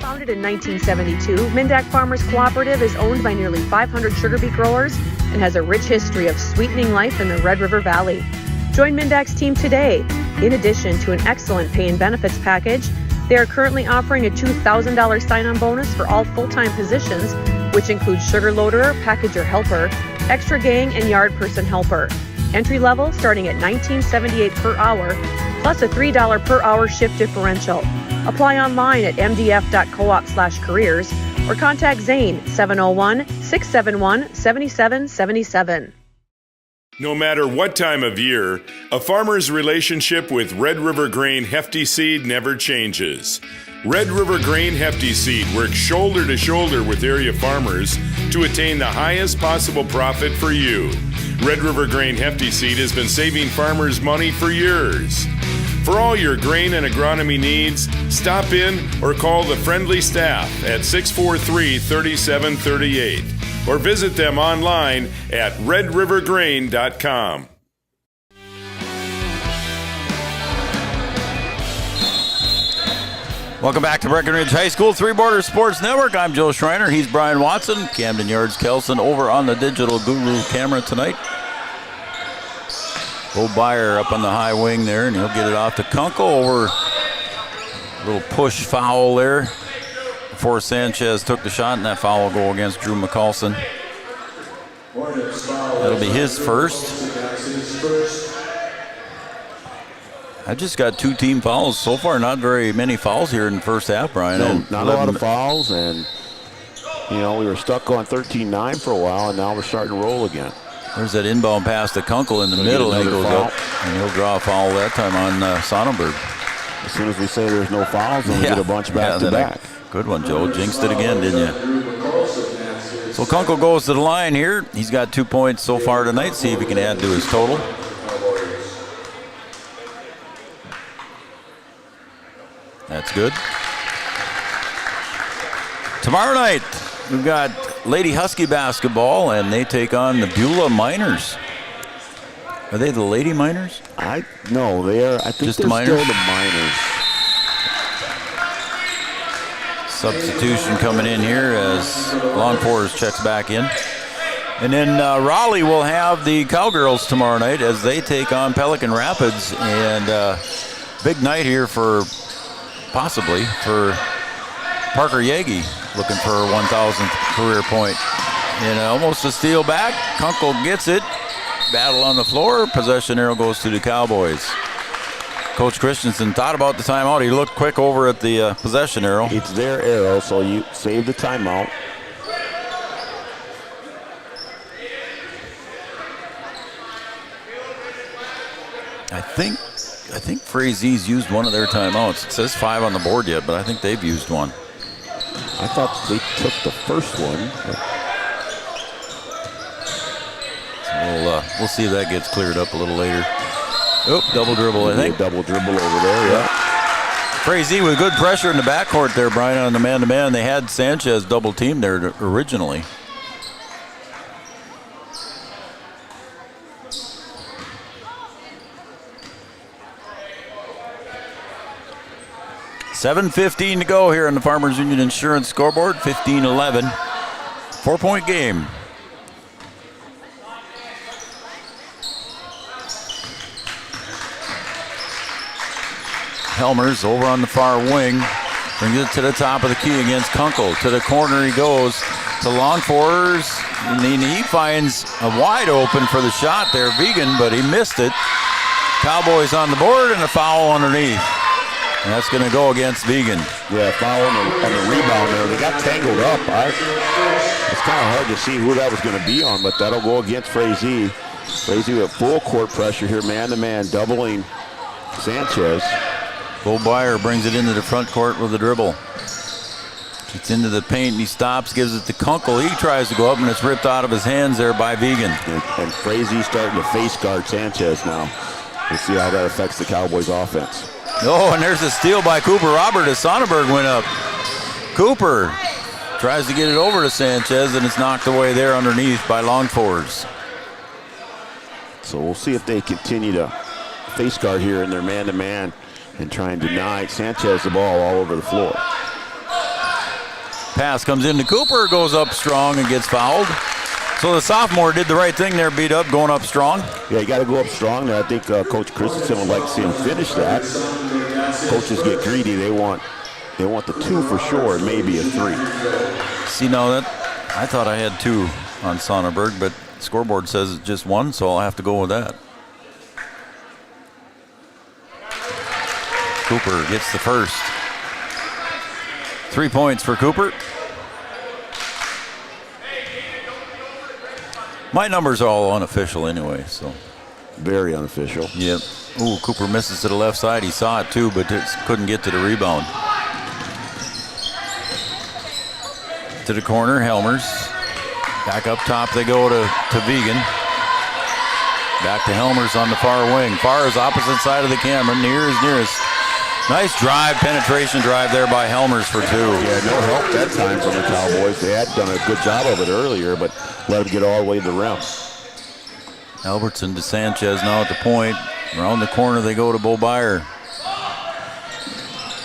Founded in 1972, Mindak Farmers Cooperative is owned by nearly 500 sugar beet growers and has a rich history of sweetening life in the Red River Valley. Join Mindak's team today. In addition to an excellent pay and benefits package, they are currently offering a $2,000 sign-on bonus for all full-time positions, which includes sugar loader, packager helper, extra gang, and yard person helper. Entry level starting at $19.78 per hour, plus a $3 per hour shift differential. Apply online at mdf.coop/careers or contact Zane 701-671-7777. No matter what time of year, a farmer's relationship with Red River Grain Hefty Seed never changes. Red River Grain Hefty Seed works shoulder to shoulder with area farmers to attain the highest possible profit for you. Red River Grain Hefty Seed has been saving farmers money for years. For all your grain and agronomy needs, stop in or call the friendly staff at 643-3738 or visit them online at redrivergrain.com. Welcome back to Breckenridge High School, Three Borders Sports Network. I'm Joe Schreiner. He's Brian Watson. Camden Yards Kelson over on the digital guru camera tonight. Bo Byer up on the high wing there, and he'll get it off to Kunkel over a little push foul there before Sanchez took the shot, and that foul will go against Drew McCallson. That'll be his first. I just got 2 team fouls so far. Not very many fouls here in the first half, Brian. No, not a lot of fouls, and we were stuck on 13-9 for a while, and now we're starting to roll again. There's that inbound pass to Kunkel in the middle, and he goes up, and he'll draw a foul that time on Sonnenberg. As soon as we say there's no fouls, then we get a bunch back to back. Good one, Joe. Jinxed it again, didn't you? So Kunkel goes to the line here. He's got 2 points so far tonight. See if he can add to his total. That's good. Tomorrow night, we've got Lady Husky basketball, and they take on the Beulah Miners. Are they the Lady Miners? No, they are. I think just they're the Miners? still the Miners. Substitution coming in here as Longfors checks back in. And then Raleigh will have the Cowgirls tomorrow night as they take on Pelican Rapids. And big night here possibly for Parker Yagi, looking for her 1,000th career point. And almost a steal back. Kunkel gets it. Battle on the floor. Possession arrow goes to the Cowboys. Coach Christensen thought about the timeout. He looked quick over at the possession arrow. It's their arrow, so you save the timeout. I think Frazee's used one of their timeouts. It says 5 on the board yet, but I think they've used one. I thought they took the first one. So we'll see if that gets cleared up a little later. Oh, double dribble, I think. Double dribble over there, yeah. Frazee with good pressure in the backcourt there, Brian, on the man-to-man. They had Sanchez double-teamed there originally. $7:15 to go here on the Farmers Union Insurance scoreboard. 15-11. 4-point game. Helmers over on the far wing. Brings it to the top of the key against Kunkel. To the corner he goes. To Longfors. And he finds a wide open for the shot there, Vegan, but he missed it. Cowboys on the board and a foul underneath. And that's going to go against Vegan. Yeah, foul on the rebound there. They got tangled up. It's kind of hard to see who that was going to be on, but that'll go against Frazee. Frazee with full court pressure here, man-to-man, doubling Sanchez. Bo Byer brings it into the front court with a dribble. Gets into the paint and he stops, gives it to Kunkel. He tries to go up and it's ripped out of his hands there by Vegan. And Frazee starting to face guard Sanchez now. We'll see how that affects the Cowboys offense. Oh, and there's a steal by Cooper Robert as Sonnenberg went up. Cooper tries to get it over to Sanchez and it's knocked away there underneath by Longfors. So we'll see if they continue to face guard here in their man-to-man and try and deny Sanchez the ball all over the floor. Pass comes into Cooper, goes up strong and gets fouled. So the sophomore did the right thing there, beat up, going up strong. Yeah, you got to go up strong there. I think Coach Christensen would like to see him finish that. Coaches get greedy. They want the 2 for sure, maybe a 3. See, now that I thought I had 2 on Sonnenberg, but scoreboard says it's just 1, so I'll have to go with that. Cooper gets the first. 3 points for Cooper. My numbers are all unofficial anyway, so. Very unofficial. Yep. Ooh, Cooper misses to the left side. He saw it too, but just couldn't get to the rebound. to the corner, Helmers. Back up top they go to Vegan. Back to Helmers on the far wing. Far is opposite side of the camera, near is nearest. Nice drive, penetration drive there by Helmers for 2. Yeah, no help that time from the Cowboys. They had done a good job of it earlier, but let him get all the way to the rim. Albertson to Sanchez now at the point. Around the corner they go to Beaubire.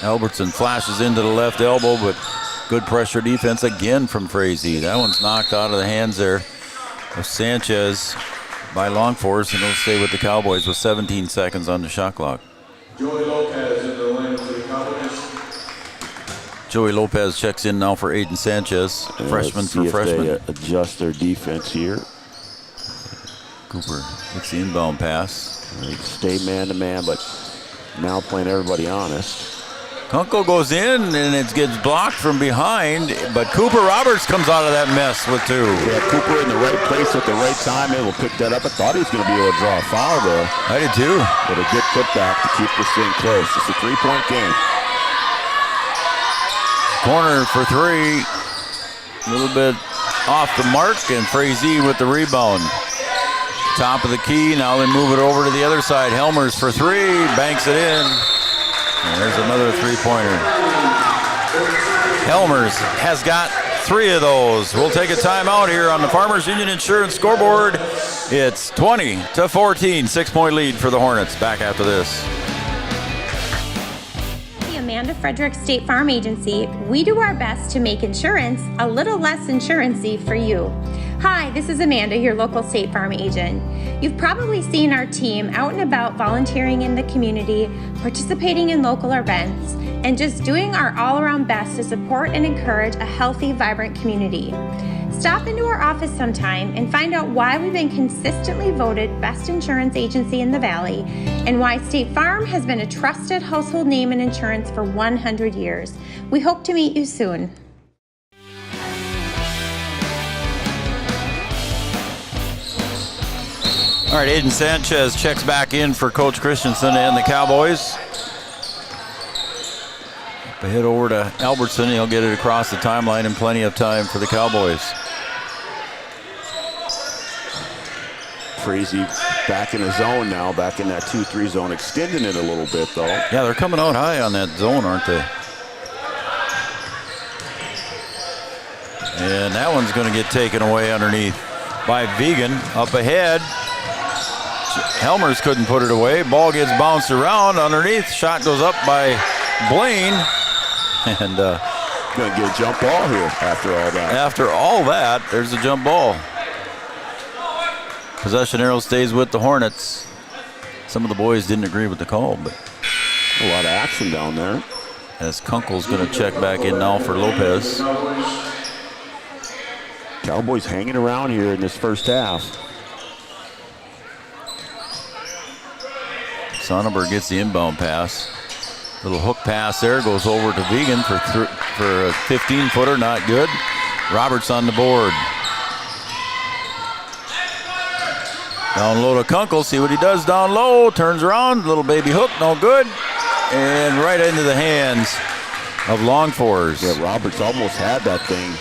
Albertson flashes into the left elbow, but good pressure defense again from Frazee. That one's knocked out of the hands there of Sanchez by Longforce, and he'll stay with the Cowboys with 17 seconds on the shot clock. Joey Lopez in the lane for the Cowboys. Joey Lopez checks in now for Aiden Sanchez, freshman for freshman. They adjust their defense here. Cooper gets the inbound pass. They stay man-to-man, but now playing everybody honest. Kunkel goes in, and it gets blocked from behind, but Cooper Roberts comes out of that mess with 2. Yeah, Cooper in the right place at the right time, and will pick that up. I thought he was going to be able to draw a foul there. I did too. But a good putback to keep this thing close. It's a 3-point game. Corner for 3. A little bit off the mark, and Frazee with the rebound. Top of the key, now they move it over to the other side. Helmers for 3, banks it in. And there's another 3-pointer. Helmers has got 3 of those. We'll take a timeout here on the Farmers Union Insurance scoreboard. It's 20-14, 6-point lead for the Hornets. Back after this. The Amanda Frederick State Farm Agency, we do our best to make insurance a little less insurance-y for you. Hi, this is Amanda, your local State Farm agent. You've probably seen our team out and about volunteering in the community, participating in local events, and just doing our all-around best to support and encourage a healthy, vibrant community. Stop into our office sometime and find out why we've been consistently voted best insurance agency in the Valley and why State Farm has been a trusted household name in insurance for 100 years. We hope to meet you soon. All right, Aiden Sanchez checks back in for Coach Christensen and the Cowboys. Up ahead over to Albertson. He'll get it across the timeline and plenty of time for the Cowboys. Frazee back in the zone now, back in that 2-3 zone, extending it a little bit though. Yeah, they're coming out high on that zone, aren't they? And that one's going to get taken away underneath by Vegan. Up ahead. Helmers couldn't put it away. Ball gets bounced around underneath. Shot goes up by Blaine. And going to get a jump ball here after all that. After all that, there's a jump ball. Possession arrow stays with the Hornets. Some of the boys didn't agree with the call, but a lot of action down there. As Kunkel's going to check back in now for Lopez. Cowboys hanging around here in this first half. Sonnenberg gets the inbound pass. Little hook pass there, goes over to Vegan for a 15-footer, not good. Roberts on the board. Down low to Kunkel, see what he does down low. Turns around, little baby hook, no good. And right into the hands of Longforce. Yeah, Roberts almost had that thing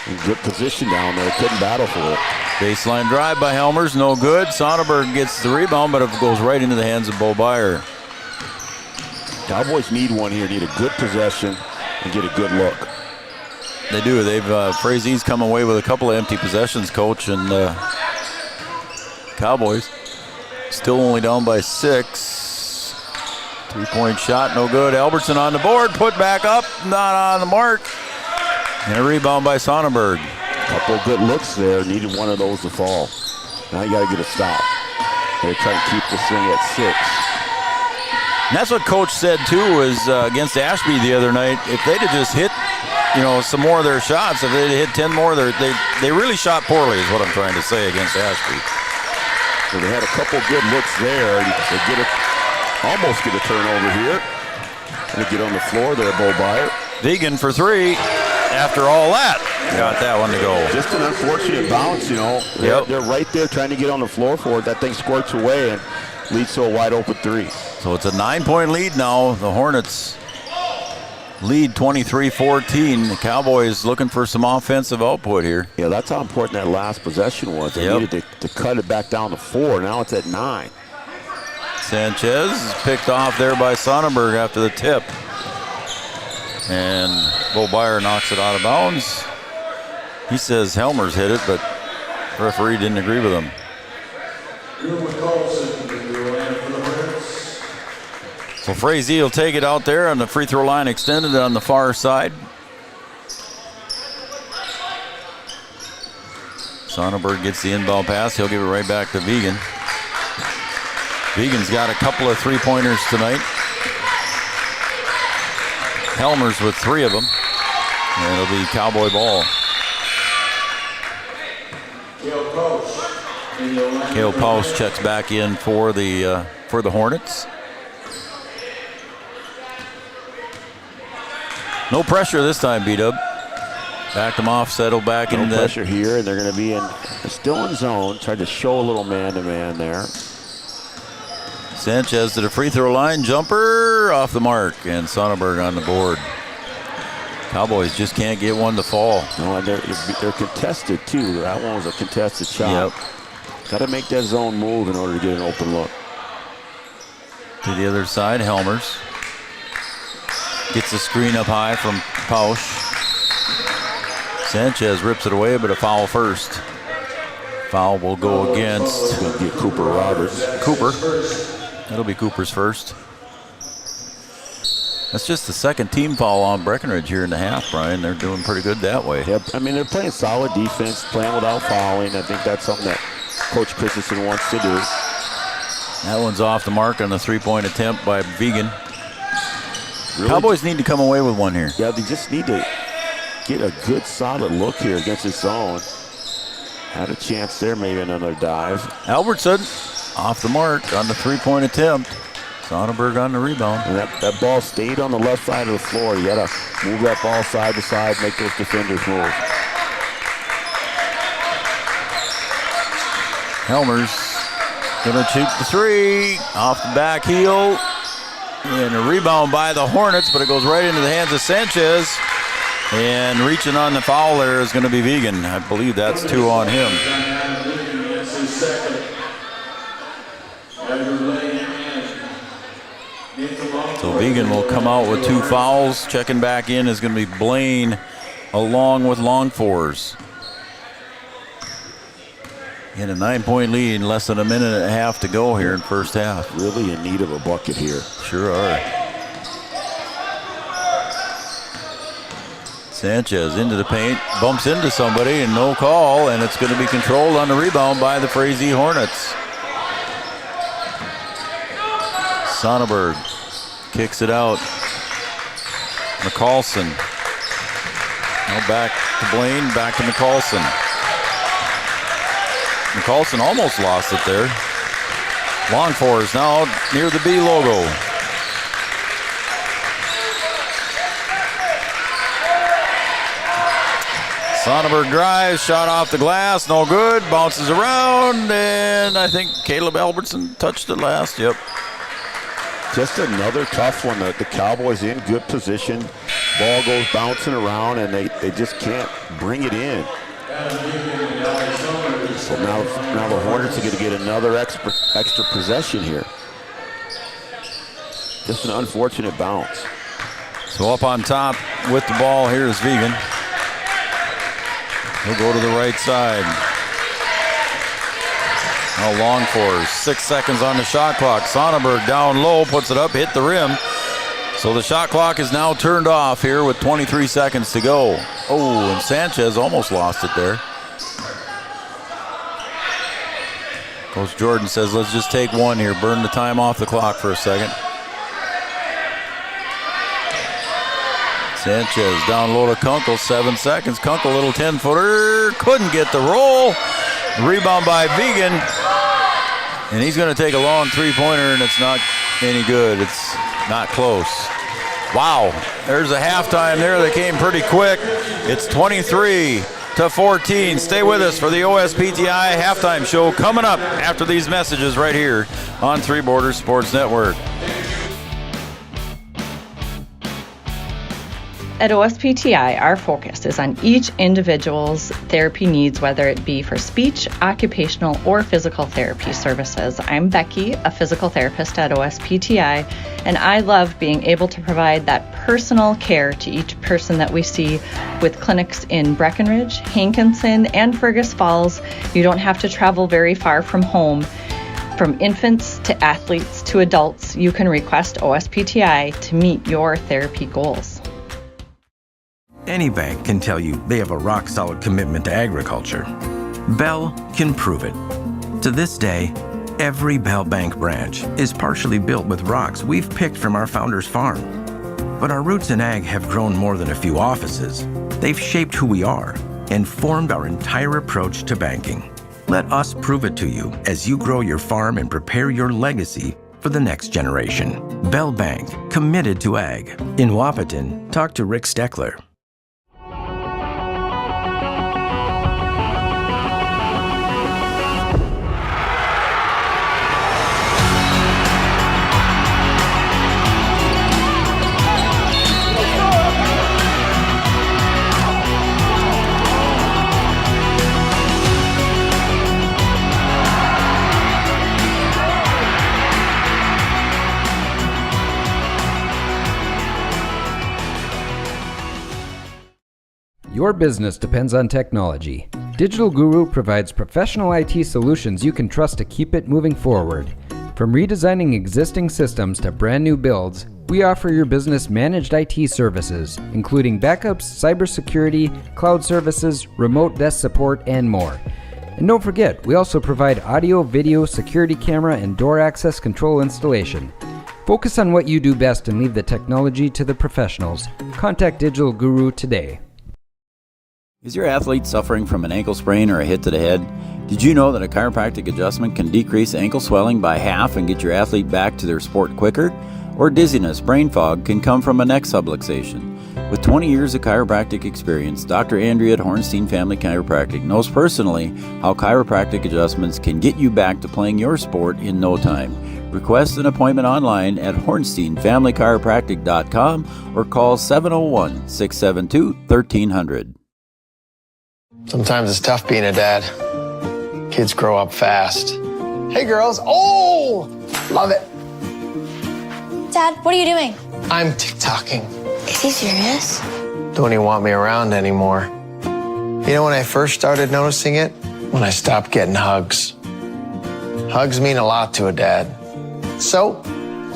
in good position down there. Couldn't battle for it. Baseline drive by Helmers, no good. Sonnenberg gets the rebound, but it goes right into the hands of Beaubire. Cowboys need one here, need a good possession and get a good look. They do. They've Frazee's come away with a couple of empty possessions, Coach, and Cowboys still only down by 6. 3-point shot, no good. Albertson on the board, put back up, not on the mark. And a rebound by Sonnenberg. Couple good looks there, needed one of those to fall. Now you got to get a stop. They're trying to keep this thing at 6. And that's what Coach said too, was against Ashby the other night. If they'd have just hit, some more of their shots, if they'd hit 10 more, they really shot poorly, is what I'm trying to say against Ashby. So they had a couple good looks there. They almost get a turnover here. They get on the floor there, Beaubire. Vegan for 3. After all that, got that one to go. Just an unfortunate bounce, They're right there trying to get on the floor for it. That thing squirts away and leads to a wide open 3. So it's a 9-point lead now. The Hornets lead 23-14. The Cowboys looking for some offensive output here. Yeah, that's how important that last possession was. They needed to cut it back down to 4. Now it's at 9. Sanchez is picked off there by Sonnenberg after the tip. And Bo Byer knocks it out of bounds. He says Helmer's hit it, but the referee didn't agree with him. So Frazee will take it out there on the free throw line, extended on the far side. Sonnenberg gets the inbound pass. He'll give it right back to Vegan. Vegan's got a couple of three-pointers tonight. Helmer's with 3 of them. And it'll be Cowboy ball. Cale Pausch checks back in for the Hornets. No pressure this time, B-Dub. Backed them off, settled back in. No pressure here, and they're going to be still in zone. Tried to show a little man-to-man there. Sanchez to the free throw line, jumper off the mark, and Sonnenberg on the board. Cowboys just can't get one to fall. No, and they're contested too. That one was a contested shot. Yep. Got to make that zone move in order to get an open look. To the other side, Helmers gets the screen up high from Pausch. Sanchez rips it away, but a foul first. Foul will go against Cooper Roberts. Cooper. That'll be Cooper's first. That's just the second team foul on Breckenridge here in the half, Brian. They're doing pretty good that way. Yep. I mean, they're playing solid defense, playing without fouling. I think that's something that Coach Christensen wants to do. That one's off the mark on the three-point attempt by Vegan. Really? Cowboys need to come away with one here. Yeah, they just need to get a good, solid look here against his zone. Had a chance there, maybe another dive. Albertson off the mark on the three-point attempt. Sonnenberg on the rebound. And that ball stayed on the left side of the floor. You got to move that ball side to side, make those defenders move. Helmers gonna shoot the three off the back heel. And a rebound by the Hornets, but it goes right into the hands of Sanchez. And reaching on the foul there is going to be Vegan. I believe that's 2 on him. So Vegan will come out with 2 fouls. Checking back in is going to be Blaine along with Longfors. In a 9-point lead, less than a minute and a half to go here in first half. Really in need of a bucket here. Sure are. Sanchez into the paint, bumps into somebody and no call, and it's going to be controlled on the rebound by the Frazee Hornets. Sonnenberg kicks it out. McCallson. Now back to Blaine, back to McCallson. McCallson almost lost it there. Longfors now near the B logo. Sonnenberg drives, shot off the glass, no good, bounces around, and I think Caleb Albertson touched it last, yep. Just another tough one. The Cowboys in good position. Ball goes bouncing around, and they just can't bring it in. So now the Hornets are going to get another extra possession here. Just an unfortunate bounce. So up on top with the ball here is Vegan. He'll go to the right side. Now Longfors, 6 seconds on the shot clock. Sonnenberg down low, puts it up, hit the rim. So the shot clock is now turned off here with 23 seconds to go. Oh, and Sanchez almost lost it there. Coach Jordan says, let's just take one here, burn the time off the clock for a second. Sanchez down low to Kunkel, 7 seconds. Kunkel, little 10-footer, couldn't get the roll. Rebound by Vegan. And he's going to take a long three-pointer, and it's not any good. It's not close. Wow, there's a halftime there that came pretty quick. It's 23-14. Stay with us for the OSPTI halftime show coming up after these messages right here on Three Borders Sports Network. At OSPTI, our focus is on each individual's therapy needs, whether it be for speech, occupational, or physical therapy services. I'm Becky, a physical therapist at OSPTI, and I love being able to provide that personal care to each person that we see with clinics in Breckenridge, Hankinson, and Fergus Falls. You don't have to travel very far from home. From infants to athletes to adults, you can request OSPTI to meet your therapy goals. Any bank can tell you they have a rock-solid commitment to agriculture. Bell can prove it. To this day, every Bell Bank branch is partially built with rocks we've picked from our founder's farm. But our roots in ag have grown more than a few offices. They've shaped who we are and formed our entire approach to banking. Let us prove it to you as you grow your farm and prepare your legacy for the next generation. Bell Bank, committed to ag. In Wahpeton, talk to Rick Steckler. Your business depends on technology. Digital Guru provides professional IT solutions you can trust to keep it moving forward. From redesigning existing systems to brand new builds, we offer your business managed IT services, including backups, cybersecurity, cloud services, remote desk support, and more. And don't forget, we also provide audio, video, security camera, and door access control installation. Focus on what you do best and leave the technology to the professionals. Contact Digital Guru today. Is your athlete suffering from an ankle sprain or a hit to the head? Did you know that a chiropractic adjustment can decrease ankle swelling by half and get your athlete back to their sport quicker? Or dizziness, brain fog can come from a neck subluxation. With 20 years of chiropractic experience, Dr. Andrea at Hornstein Family Chiropractic knows personally how chiropractic adjustments can get you back to playing your sport in no time. Request an appointment online at hornsteinfamilychiropractic.com or call 701-672-1300. Sometimes it's tough being a dad. Kids grow up fast. Hey girls, oh, love it. Dad, what are you doing? I'm TikToking. Is he serious? Don't even want me around anymore. You know when I first started noticing it? When I stopped getting hugs. Hugs mean a lot to a dad. So,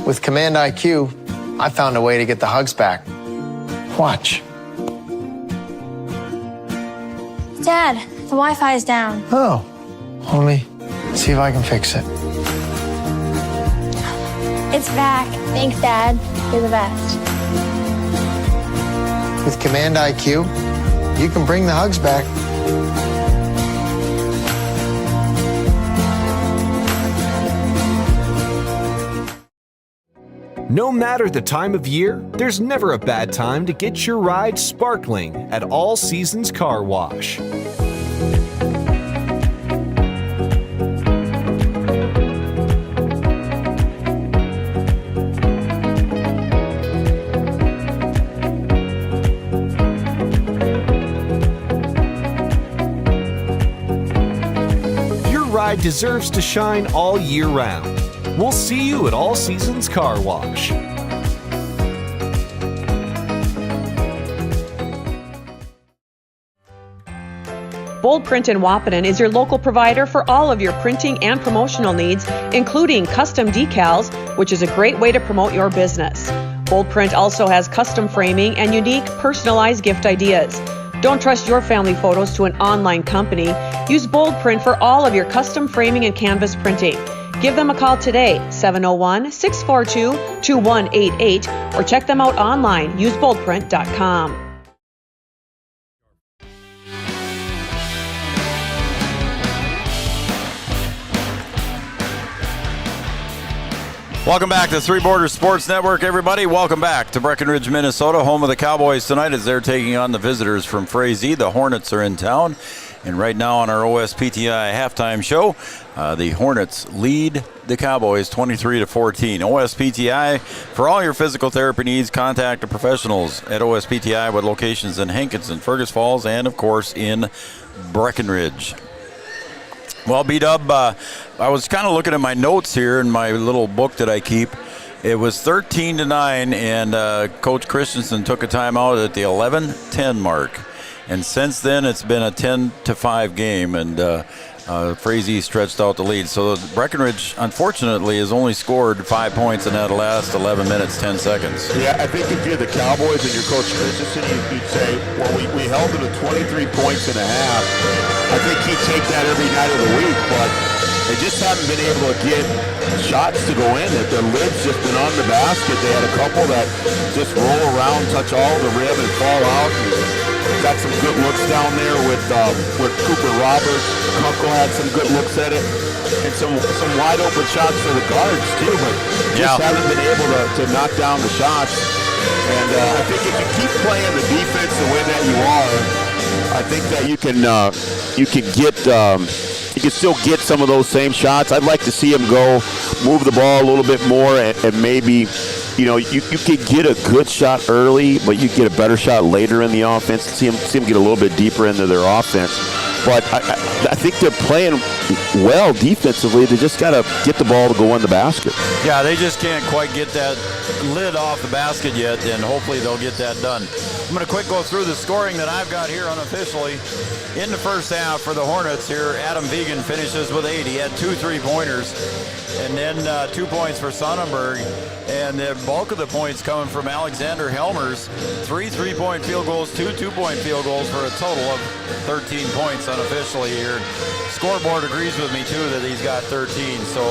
with Command IQ, I found a way to get the hugs back. Watch. Dad, the Wi-Fi is down. Oh, let me see if I can fix it. It's back. Thanks, Dad. You're the best. With Command IQ, you can bring the hugs back. No matter the time of year, there's never a bad time to get your ride sparkling at All Seasons Car Wash. Your ride deserves to shine all year round. We'll see you at All Seasons Car Wash. Bold Print in Wahpeton is your local provider for all of your printing and promotional needs, including custom decals, which is a great way to promote your business. Bold Print also has custom framing and unique personalized gift ideas. Don't trust your family photos to an online company. Use Bold Print for all of your custom framing and canvas printing. Give them a call today, 701-642-2188, or check them out online, useboldprint.com. Welcome back to Three Borders Sports Network, everybody. Welcome back to Breckenridge, Minnesota, home of the Cowboys tonight as they're taking on the visitors from Frazee. The Hornets are in town. And right now on our OSPTI halftime show, the Hornets lead the Cowboys 23-14. OSPTI, for all your physical therapy needs, contact the professionals at OSPTI with locations in Hankinson, Fergus Falls, and of course in Breckenridge. Well, B-Dub, I was kind of looking at my notes here in my little book that I keep. It was 13-9, and Coach Christensen took a timeout at the 11-10 mark. And since then, it's been a 10-5 game, and Frazee stretched out the lead. So Breckenridge, unfortunately, has only scored 5 points in that last 11 minutes, 10 seconds. Yeah, I think if you're the Cowboys and you're Coach Christensen, you'd say, well, we held it to 23 points and a half. I think he'd take that every night of the week, but they just haven't been able to get shots to go in. Their lid's just been on the basket. They had a couple that just roll around, touch all the rim, and fall out. Got some good looks down there with Cooper Roberts. Kunkel had some good looks at it, and some wide open shots for the guards too, but just haven't been able to knock down the shots. And I think if you keep playing the defense the way that you are, I think that you can still get some of those same shots. I'd like to see him go move the ball a little bit more, and maybe, you could get a good shot early, but you get a better shot later in the offense. See him get a little bit deeper into their offense. But I think they're playing well defensively. They just got to get the ball to go in the basket. Yeah, they just can't quite get that lid off the basket yet, and hopefully they'll get that done. I'm going to quick go through the scoring that I've got here unofficially. In the first half for the Hornets here, Adam Vegan finishes with 8. He had 2 3-pointers, and then 2 points for Sonnenberg. And the bulk of the points coming from Alexander Helmers. 3 3-point field goals, 2 2-point field goals for a total of 13 points unofficially here. Scoreboard agrees with me too that he's got 13. So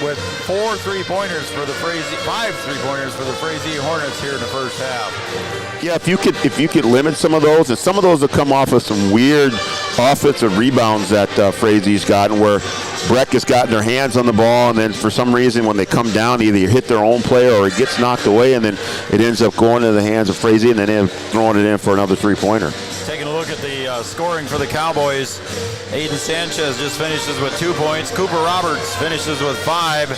with 4 3-pointers for the Frazee, 5 3-pointers for the Frazee Hornets here in the first half. Yeah, if you could limit some of those, and some of those will come off of some weird offensive rebounds that Frazee's gotten, where Breck has gotten their hands on the ball, and then for some reason when they come down, either you hit their own player or it gets knocked away, and then it ends up going into the hands of Frazee, and then him throwing it in for another 3-pointer. Taking a look at the scoring for the Cowboys, Aiden Sanchez just finishes with 2 points. Cooper Roberts finishes with 5,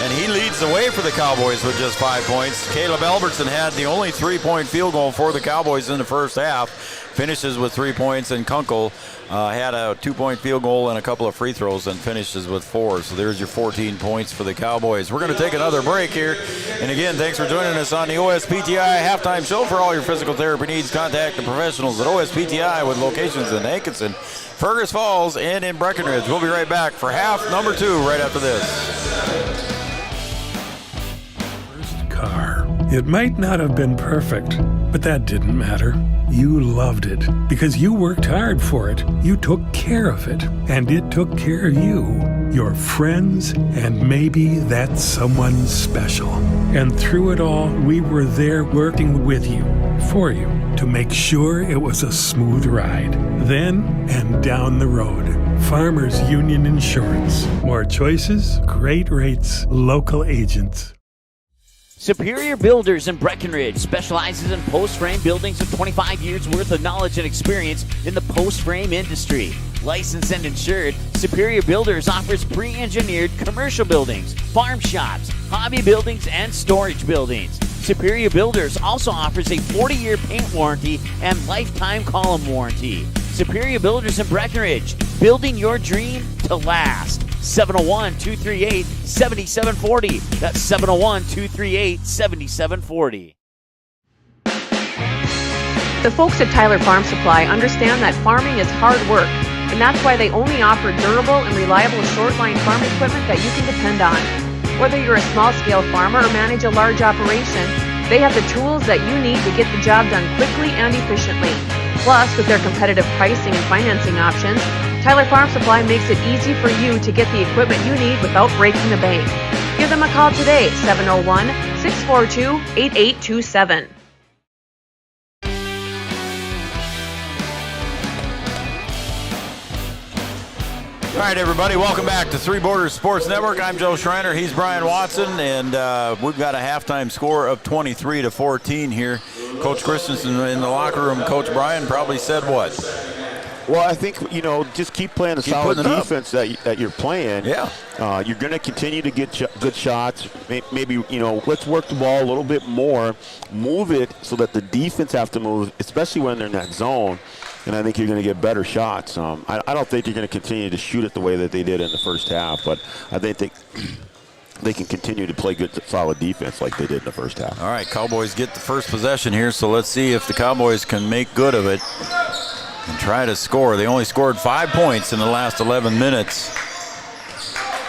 and he leads the way for the Cowboys with just 5 points. Caleb Albertson had the only 3-point field goal for the Cowboys in the first half, finishes with 3 points, and Kunkel had a 2-point field goal and a couple of free throws and finishes with 4. So there's your 14 points for the Cowboys. We're going to take another break here. And again, thanks for joining us on the OSPTI halftime show. For all your physical therapy needs, contact the professionals at OSPTI with locations in Hankinson, Fergus Falls, and in Breckenridge. We'll be right back for half number 2 right after this. First car. It might not have been perfect, but that didn't matter. You loved it because you worked hard for it. You took care of it, and it took care of you, your friends, and maybe that someone special. And through it all, we were there working with you, for you, to make sure it was a smooth ride. Then and down the road. Farmers Union Insurance. More choices, great rates, local agents. Superior Builders in Breckenridge specializes in post-frame buildings with 25 years worth of knowledge and experience in the post-frame industry. Licensed and insured, Superior Builders offers pre-engineered commercial buildings, farm shops, hobby buildings, and storage buildings. Superior Builders also offers a 40-year paint warranty and lifetime column warranty. Superior Builders in Breckenridge, building your dream to last. 701-238-7740. That's 701-238-7740. The folks at Tyler Farm Supply understand that farming is hard work, and that's why they only offer durable and reliable short-line farm equipment that you can depend on. Whether you're a small-scale farmer or manage a large operation, they have the tools that you need to get the job done quickly and efficiently. Plus, with their competitive pricing and financing options, Tyler Farm Supply makes it easy for you to get the equipment you need without breaking the bank. Give them a call today, 701-642-8827. All right, everybody, welcome back to Three Borders Sports Network. I'm Joe Schreiner. He's Brian Watson, and we've got a halftime score of 23-14 here. Coach Christensen in the locker room. Coach Brian probably said what? Well, I think, just keep playing the solid defense that you're playing. Yeah. You're going to continue to get good shots. Maybe, let's work the ball a little bit more, move it so that the defense have to move, especially when they're in that zone. And I think you're going to get better shots. I don't think you're going to continue to shoot it the way that they did in the first half, but I think they can continue to play good, solid defense like they did in the first half. All right, Cowboys get the first possession here, so let's see if the Cowboys can make good of it and try to score. They only scored 5 points in the last 11 minutes.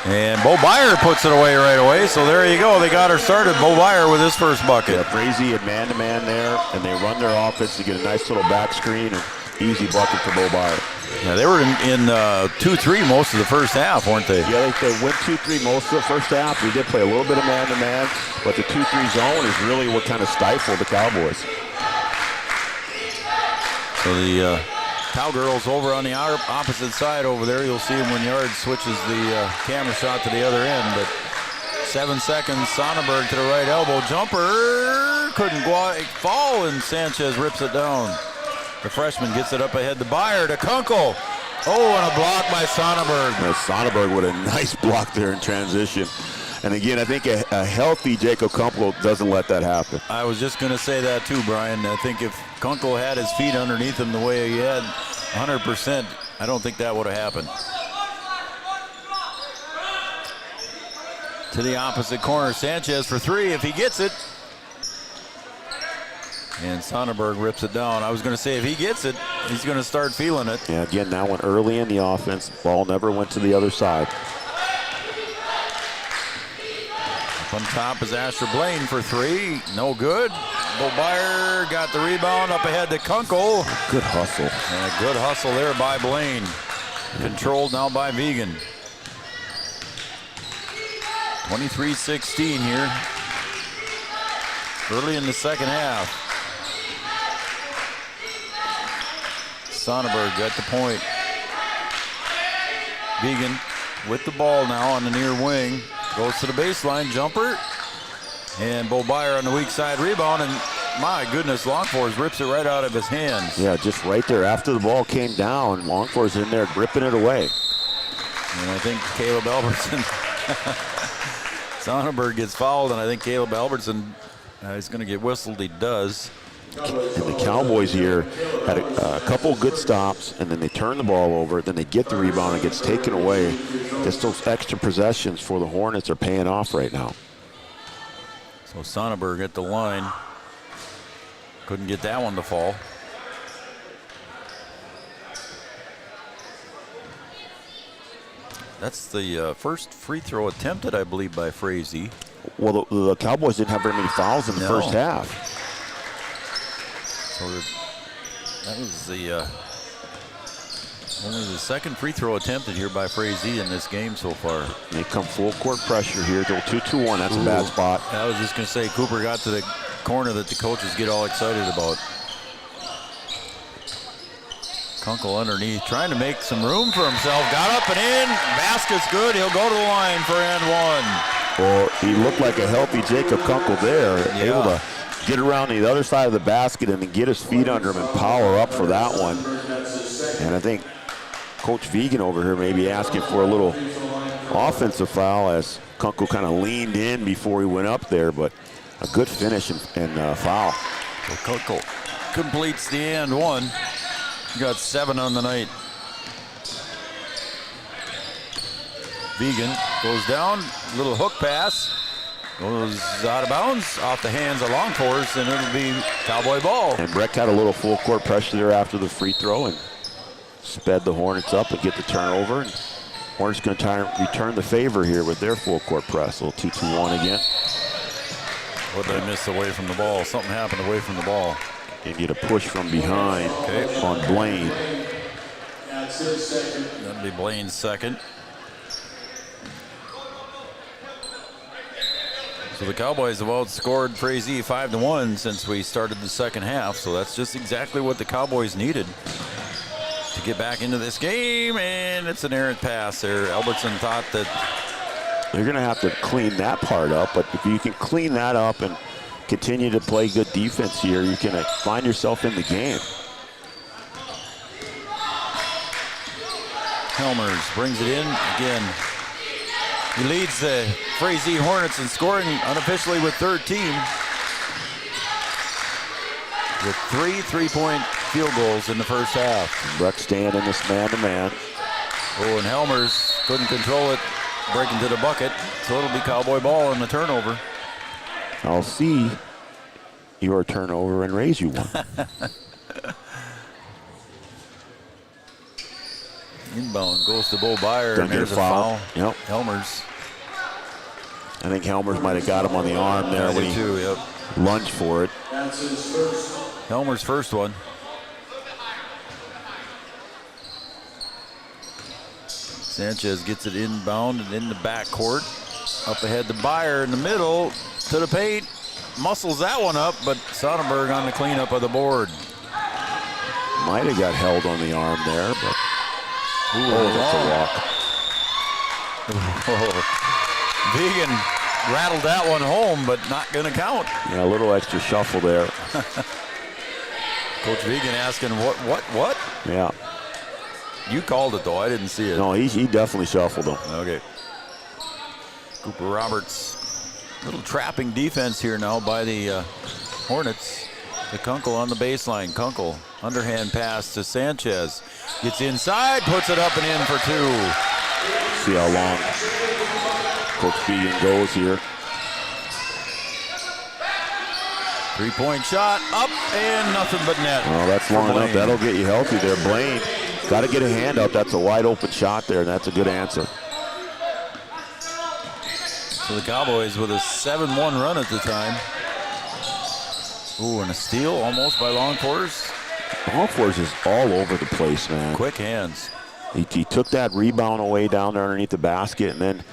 And Bo Byer puts it away right away, so there you go. They got her started. Bo Byer with his first bucket. Yeah, Frazee had man-to-man there, and they run their offense to get a nice little back screen and easy bucket for Bo Byer. Yeah, they were in 2-3 most of the first half, weren't they? Yeah, they went 2-3 most of the first half. We did play a little bit of man-to-man, but the 2-3 zone is really what kind of stifled the Cowboys. So the Cowgirls over on the opposite side over there. You'll see them when Yard switches the camera shot to the other end. But 7 seconds, Sonnenberg to the right elbow. Jumper couldn't fall, and Sanchez rips it down. The freshman gets it up ahead to Byer, to Kunkel. Oh, and a block by Sonnenberg. Sonnenberg with a nice block there in transition. And again, I think a healthy Jacob Kunkel doesn't let that happen. I was just going to say that too, Brian. I think if Kunkel had his feet underneath him the way he had, 100%, I don't think that would have happened. To the opposite corner, Sanchez for three if he gets it. And Sonnenberg rips it down. I was going to say if he gets it, he's going to start feeling it. Yeah, again, that one early in the offense. Ball never went to the other side. Up on top is Asher Blaine for three. No good. Bo Byer got the rebound up ahead to Kunkel. Good hustle. And a good hustle there by Blaine. Controlled now by Vegan. 23-16 here. Early in the second half. Sonnenberg got the point. Vegan with the ball now on the near wing. Goes to the baseline, jumper. And Bo Byer on the weak side rebound. And my goodness, Longforce rips it right out of his hands. Yeah, just right there after the ball came down. Longforce in there ripping it away. And I think Caleb Albertson. Sonnenberg gets fouled, and I think Caleb Albertson is going to get whistled. He does. And the Cowboys here had a couple good stops, and then they turn the ball over, then they get the rebound and it gets taken away. Just those extra possessions for the Hornets are paying off right now. So Sonnenberg at the line. Couldn't get that one to fall. That's the first free throw attempted, I believe, by Frazee. Well, the Cowboys didn't have very many fouls in the first half. So that was the only the second free throw attempted here by Frazee in this game so far. They come full court pressure here. Go 2-2-1. That's a bad spot. I was just going to say Cooper got to the corner that the coaches get all excited about. Kunkel underneath, trying to make some room for himself. Got up and in. Basket's good. He'll go to the line for and one. Well, he looked like a healthy Jacob Kunkel there. Yeah. Able to get around the other side of the basket and then get his feet under him and power up for that one. And I think Coach Vegan over here may be asking for a little offensive foul as Kunkel kind of leaned in before he went up there, but a good finish and foul. So Kunkel completes the and one. Got 7 on the night. Vegan goes down, little hook pass, goes out of bounds, off the hands of Longforce, and it'll be Cowboy ball. And Breck had a little full court pressure there after the free throw and sped the Hornets up and get the turnover. And Hornets going to try and return the favor here with their full court press. A little 2-2-1 again. What did they miss away from the ball? Something happened away from the ball. And get a push from behind on Blaine. That'll be Blaine's second. So the Cowboys have outscored Frazee 5-1 since we started the second half. So that's just exactly what the Cowboys needed to get back into this game. And it's an errant pass there. Albertson thought that they're going to have to clean that part up. But if you can clean that up and continue to play good defense here, you can find yourself in the game. Helmers brings it in again. He leads the Frazee Hornets in scoring unofficially with 13. With 3 3-point field goals in the first half. Breck staying in this man-to-man. Oh, and Helmers couldn't control it, breaking to the bucket, so it'll be Cowboy ball on the turnover. I'll see your turnover and raise you one. Inbound goes to Bo Byer, and there's a foul. Yep. Helmers. I think Helmers might have got him on the arm there when he lunged for it. Helmers' first one. Sanchez gets it inbound and in the backcourt. Up ahead to Byer in the middle to the paint. Muscles that one up, but Sonnenberg on the cleanup of the board. Might have got held on the arm there, but that's a walk. Vegan rattled that one home, but not going to count. Yeah, a little extra shuffle there. Coach Vegan asking, what? Yeah. You called it, though. I didn't see it. No, he definitely shuffled him. Okay. Cooper Roberts. Little trapping defense here now by the Hornets. To Kunkel on the baseline. Kunkel, underhand pass to Sanchez. Gets inside, puts it up and in for 2. See how long Coach Vegan goes here. 3-point shot, up, and nothing but net. Oh, that's long enough. That'll get you healthy there. Blaine, got to get a hand up. That's a wide open shot there, and that's a good answer. So the Cowboys with a 7-1 run at the time. Ooh, and a steal almost by Longforce. Longforce is all over the place, man. Quick hands. He took that rebound away down there underneath the basket and then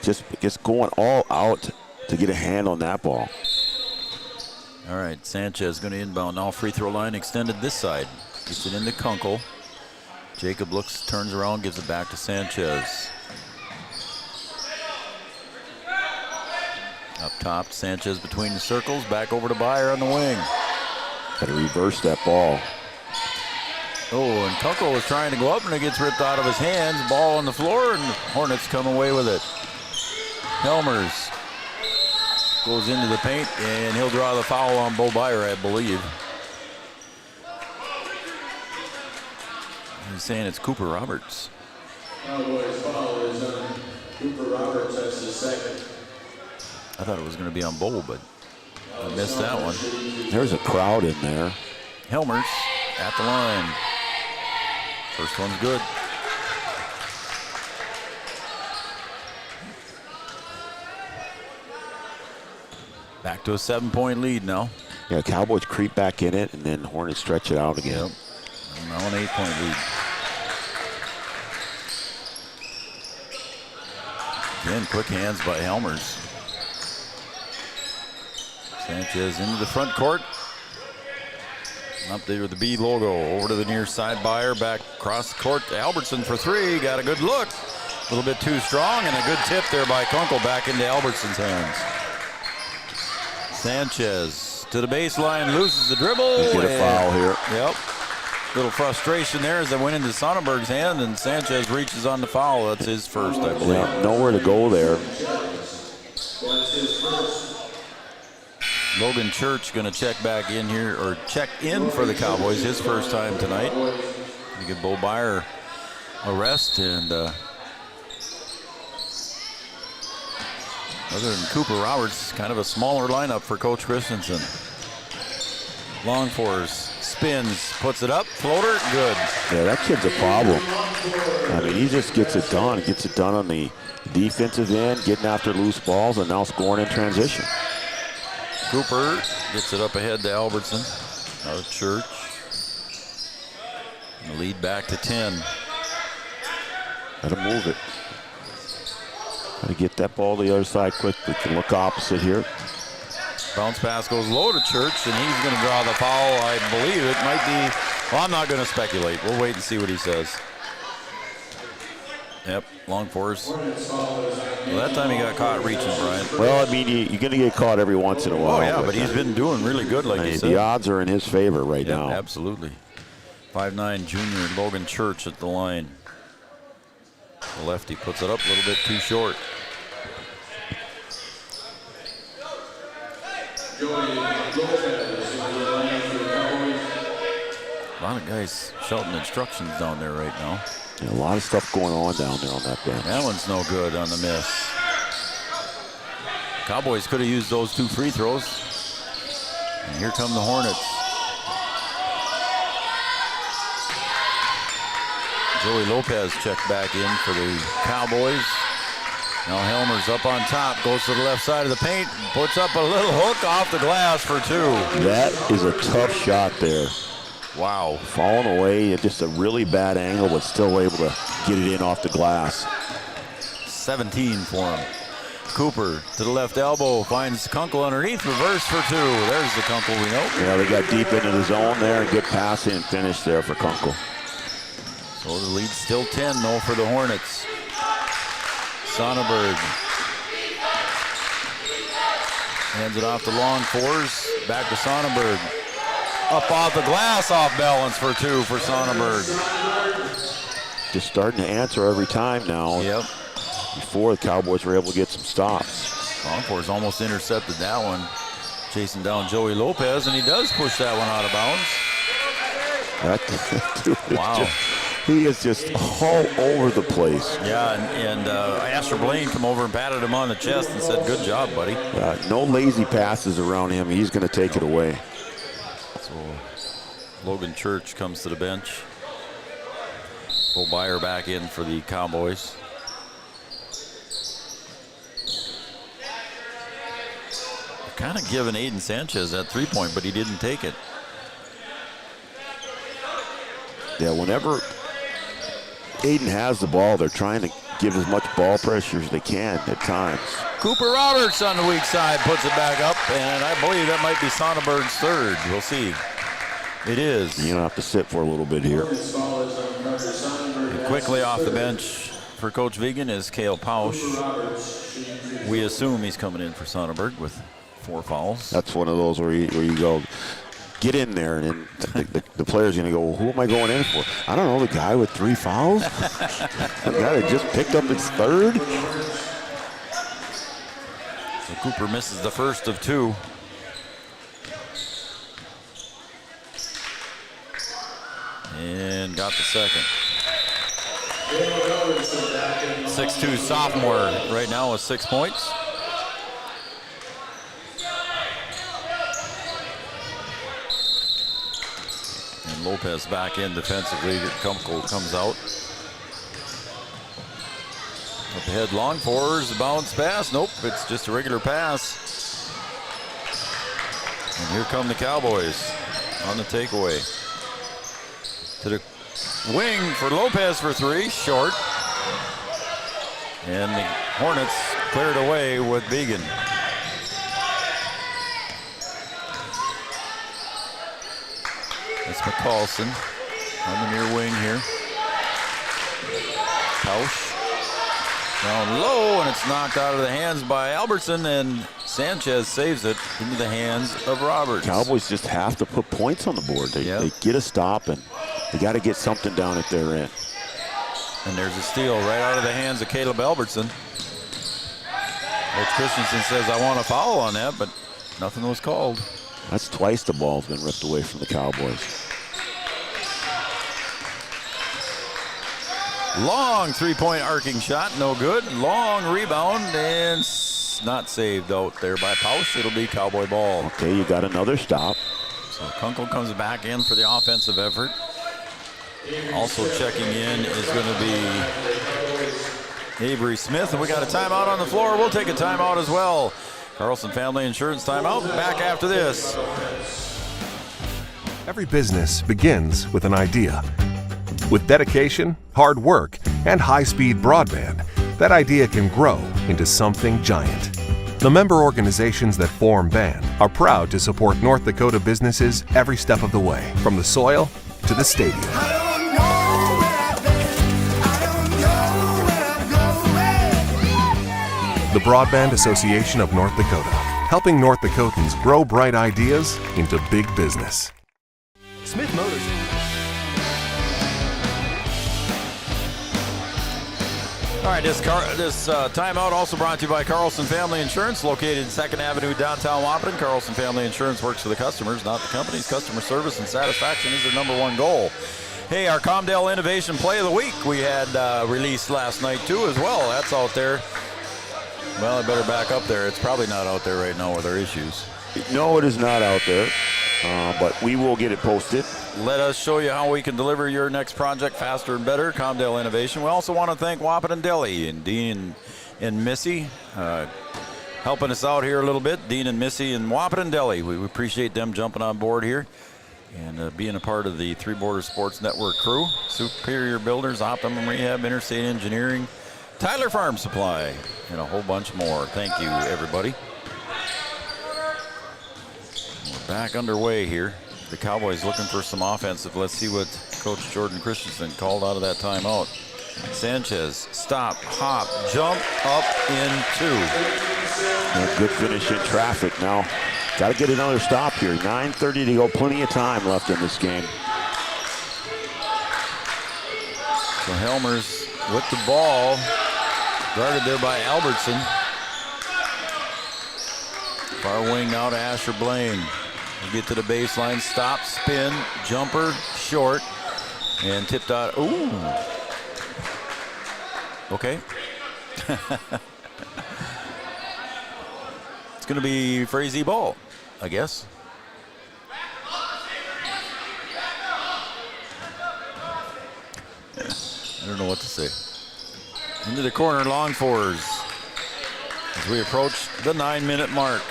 just going all out to get a hand on that ball. All right, Sanchez going to inbound now. Free throw line extended this side. Gets it into Kunkel. Jacob looks, turns around, gives it back to Sanchez. Up top, Sanchez between the circles, back over to Byer on the wing. Got to reverse that ball. Oh, and Kunkel was trying to go up and it gets ripped out of his hands. Ball on the floor and the Hornets come away with it. Helmers goes into the paint and he'll draw the foul on Bo Byer, I believe. He's saying it's Cooper Roberts. Cowboys foul is on Cooper Roberts. That's the second. I thought it was going to be on Bo, but I missed that one. There's a crowd in there. Helmers at the line. First one's good. Back to a 7-point lead now. Yeah, Cowboys creep back in it, and then Hornets stretch it out again. Yep. Now an 8-point lead. Again, quick hands by Helmers. Sanchez into the front court. Up there with the B logo. Over to the near side, Byer. Back across the court to Albertson for 3. Got a good look. A little bit too strong, and a good tip there by Kunkel back into Albertson's hands. Sanchez to the baseline, loses the dribble. They get a foul here. Yep. Little frustration there as it went into Sonnenberg's hand, and Sanchez reaches on the foul. That's his first, I believe. Yeah, nowhere to go there. Logan Church going to check back in here, or check in for the Cowboys, his first time tonight. You give Bo Byer a rest, and other than Cooper Roberts, kind of a smaller lineup for Coach Christensen. Longforce spins, puts it up, floater, good. Yeah, that kid's a problem. I mean, he just gets it done. He gets it done on the defensive end, getting after loose balls, and now scoring in transition. Cooper gets it up ahead to Albertson. Out of Church. And the lead back to 10. Got to move it. Got to get that ball to the other side quickly. Can look opposite here. Bounce pass goes low to Church, and he's going to draw the foul. I believe it might be. Well, I'm not going to speculate. We'll wait and see what he says. Yep, Longforce. Well, that time he got caught reaching, Brian. Well, I mean, you're going to get caught every once in a while. Oh, yeah, but he's been doing really good, like you said. The odds are in his favor right now. Absolutely. 5'9" junior Logan Church at the line. The lefty puts it up a little bit too short. A lot of guys shouting instructions down there right now. Yeah, a lot of stuff going on down there on that bench. That one's no good on the miss. Cowboys could have used those 2 free throws. And here come the Hornets. Joey Lopez checked back in for the Cowboys. Now Helmer's up on top, goes to the left side of the paint, puts up a little hook off the glass for 2. That is a tough shot there. Wow. Falling away at just a really bad angle, but still able to get it in off the glass. 17 for him. Cooper to the left elbow, finds Kunkel underneath, reverse for 2. There's the Kunkel we know. Yeah, they got deep into the zone there, and good passing and finish there for Kunkel. So the lead's still 10 though for the Hornets. Sonnenberg hands it off to long 4s, back to Sonnenberg. Up off the glass, off balance for 2 for Sonnenberg. Just starting to answer every time now. Yep. Before the Cowboys were able to get some stops. Longfore's almost intercepted that one. Chasing down Joey Lopez, and he does push that one out of bounds. Dude, wow. He is just all over the place. Yeah, and Asher Blaine come over and patted him on the chest and said, good job, buddy. No lazy passes around him. He's going to take it away. So Logan Church comes to the bench. Bo Byer back in for the Cowboys. Kind of giving Aiden Sanchez that 3-point, but he didn't take it. Yeah, whenever Aiden has the ball, they're trying to give as much ball pressure as they can at times. Cooper Roberts on the weak side puts it back up, and I believe that might be Sonnenberg's 3rd. We'll see. It is. You're going to have to sit for a little bit here. And quickly off the bench for Coach Vigen is Cale Pausch. We assume he's coming in for Sonnenberg with 4 fouls. That's one of those where you go, get in there, and then the player's going to go, well, who am I going in for? I don't know, the guy with 3 fouls? The guy that just picked up his 3rd? So Cooper misses the first of 2. And got the second. 6'2" sophomore right now with 6 points. And Lopez back in defensively. Kunkel comes out. Up ahead, long 4s, bounce pass. Nope, it's just a regular pass. And here come the Cowboys on the takeaway. To the wing for Lopez for 3, short. And the Hornets cleared away with Vigen. It's McCallson on the near wing here. Pausch down low, and it's knocked out of the hands by Albertson, and Sanchez saves it into the hands of Roberts. Cowboys just have to put points on the board. They get a stop, and they got to get something down at their end. And there's a steal right out of the hands of Caleb Albertson. Coach Christensen says, I want a foul on that, but nothing was called. That's twice the ball's been ripped away from the Cowboys. Long 3-point arcing shot, no good. Long rebound, and not saved out there by Pausch. It'll be Cowboy ball. Okay, you got another stop. So Kunkel comes back in for the offensive effort. Also checking in is going to be Avery Smith, and we got a timeout on the floor. We'll take a timeout as well. Carlson Family Insurance timeout. Back after this. Every business begins with an idea. With dedication, hard work, and high-speed broadband, that idea can grow into something giant. The member organizations that form BAND are proud to support North Dakota businesses every step of the way, from the soil to the stadium. The Broadband Association of North Dakota, helping North Dakotans grow bright ideas into big business. Smith Motors. All right, this timeout also brought to you by Carlson Family Insurance, located 2nd Avenue, downtown Wapaton. Carlson Family Insurance works for the customers, not the companies. Customer service and satisfaction is their number one goal. Hey, our Comdale Innovation Play of the Week we had released last night, too, as well. That's out there. Well, I better back up there. It's probably not out there right now with our issues. No, it is not out there, but we will get it posted. Let us show you how we can deliver your next project faster and better. Comdale Innovation. We also want to thank Wapaton Deli and Dean and Missy helping us out here a little bit. Dean and Missy and Wapaton Deli. We appreciate them jumping on board here and being a part of the Three Borders Sports Network crew. Superior Builders, Optimum Rehab, Interstate Engineering, Tyler Farm Supply, and a whole bunch more. Thank you, everybody. We're back underway here. The Cowboys looking for some offensive. Let's see what Coach Jordan Christensen called out of that timeout. Sanchez, stop, hop, jump, up in 2. A good finish in traffic now. Got to get another stop here. 9:30 to go. Plenty of time left in this game. So Helmers with the ball. Guarded there by Albertson. Far wing now to Asher Blaine. We'll get to the baseline. Stop, spin, jumper, short, and tipped out. Ooh. Okay. It's going to be Frazee ball, I guess. I don't know what to say. Into the corner, long fours as we approach the 9-minute mark.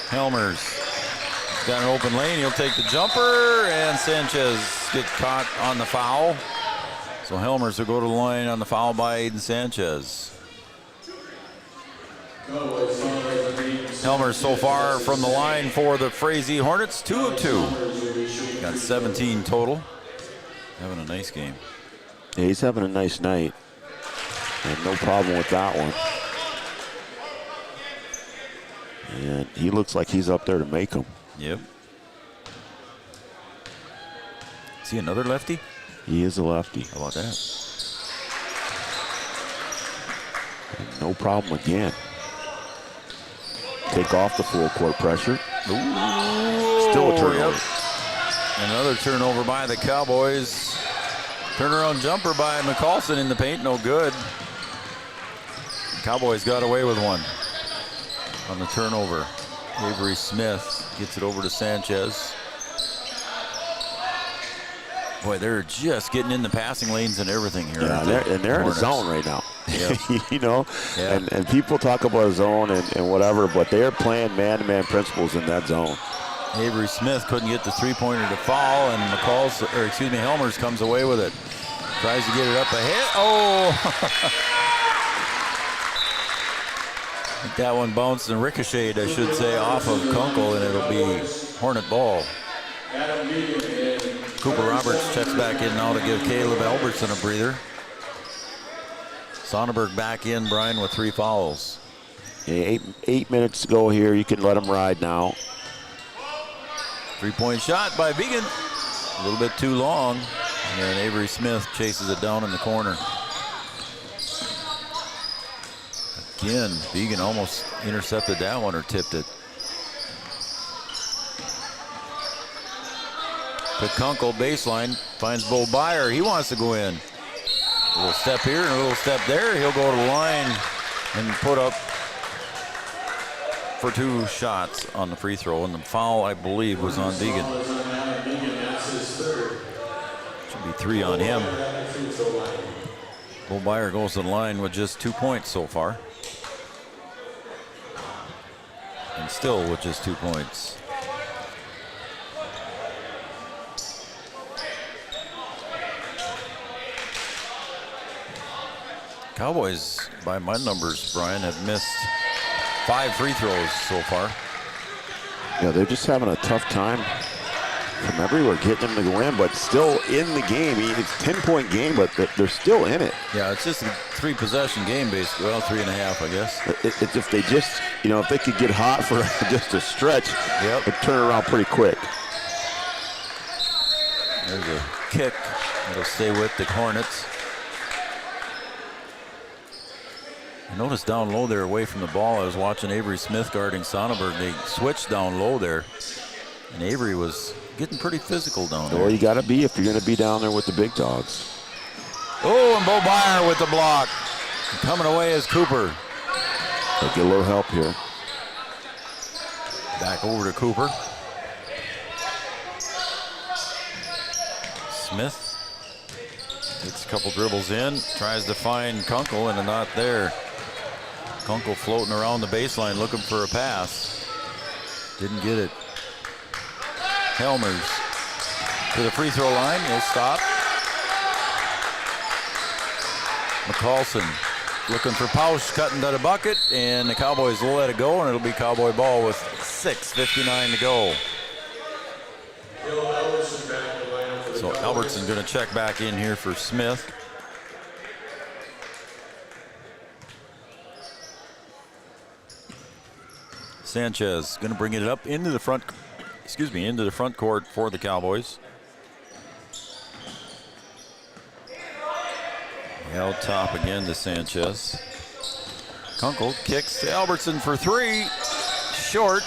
Helmers got an open lane. He'll take the jumper, and Sanchez gets caught on the foul. So Helmers will go to the line on the foul by Aiden Sanchez. Helmers so far from the line for the Frazee Hornets, 2 of 2. Got 17 total. Having a nice game. Yeah, he's having a nice night. And no problem with that one. And he looks like he's up there to make them. Yep. Is he another lefty? He is a lefty. How about that? And no problem again. Take off the full court pressure. Ooh, still a turnover. Yep. Another turnover by the Cowboys. Turnaround jumper by McCallson in the paint, no good. Cowboys got away with one on the turnover. Avery Smith gets it over to Sanchez. Boy, they're just getting in the passing lanes and everything here. Yeah, they're in a zone right now. Yep. You know, Yep. and people talk about a zone and whatever, but they are playing man-to-man principles in that zone. Avery Smith couldn't get the three-pointer to fall, and Helmers comes away with it. Tries to get it up ahead. Oh! I think that one bounced and ricocheted, I should say, off of Kunkel, and it'll be Hornet ball. Cooper Roberts checks back in now to give Caleb Albertson a breather. Sonnenberg back in, Brian, with 3 fouls. Yeah, 8 minutes to go here. You can let him ride now. 3-point shot by Vegan. A little bit too long. And Avery Smith chases it down in the corner. Again, Vegan almost intercepted that one or tipped it. To Kunkel, baseline, finds Bo Byer. He wants to go in. A little step here and a little step there. He'll go to the line and put up for 2 shots on the free throw. And the foul, I believe, was on Vegan. Should be 3 on him. Bo Byer goes to the line with just 2 points so far. And still with just 2 points. Cowboys, by my numbers, Brian, have missed 5 free throws so far. Yeah, they're just having a tough time from everywhere getting them to go in, but still in the game. It's a 10-point game, but they're still in it. Yeah, it's just a 3-possession game, basically. Well, 3.5, I guess. It's if they just, if they could get hot for just a stretch, it'd turn around pretty quick. There's a kick. It'll stay with the Hornets. I noticed down low there away from the ball. I was watching Avery Smith guarding Sonnenberg. They switched down low there, and Avery was getting pretty physical down there. Well, you got to be if you're going to be down there with the big dogs. Oh, and Bo Byer with the block. Coming away is Cooper. They'll get a little help here. Back over to Cooper. Smith gets a couple dribbles in, tries to find Kunkel, and they're not there. Kunkel floating around the baseline looking for a pass. Didn't get it. Helmers to the free throw line. He'll stop. McCaulson looking for Pausch, cutting to the bucket, and the Cowboys will let it go, and it'll be Cowboy ball with 6:59 to go. So Albertson going to check back in here for Smith. Sanchez going to bring it up into the front, into the front court for the Cowboys. Out top again to Sanchez. Kunkel kicks to Albertson for three. Short.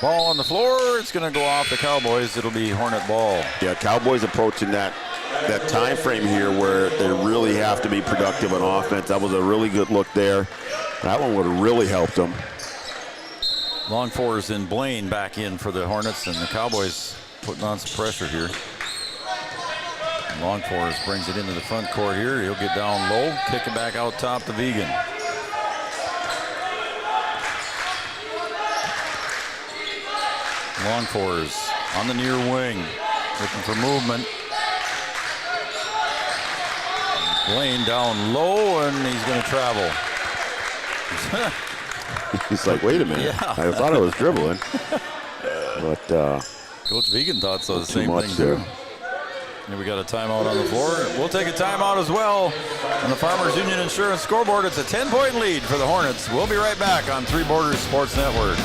Ball on the floor. It's going to go off the Cowboys. It'll be Hornet ball. Yeah, Cowboys approaching that time frame here where they really have to be productive on offense. That was a really good look there. That one would have really helped them. Long fours in Blaine back in for the Hornets, and the Cowboys putting on some pressure here. Long fours brings it into the front court here. He'll get down low, kick it back out top to Vegan. Long fours on the near wing, looking for movement. Blaine down low, and he's going to travel. He's like, wait a minute. Yeah. I thought I was dribbling. But Coach Vegan thought so. The too same much thing there. too. And we got a timeout on the floor. We'll take a timeout as well. On the Farmers Union Insurance scoreboard, it's a 10-point lead for the Hornets. We'll be right back on Three Borders Sports Network.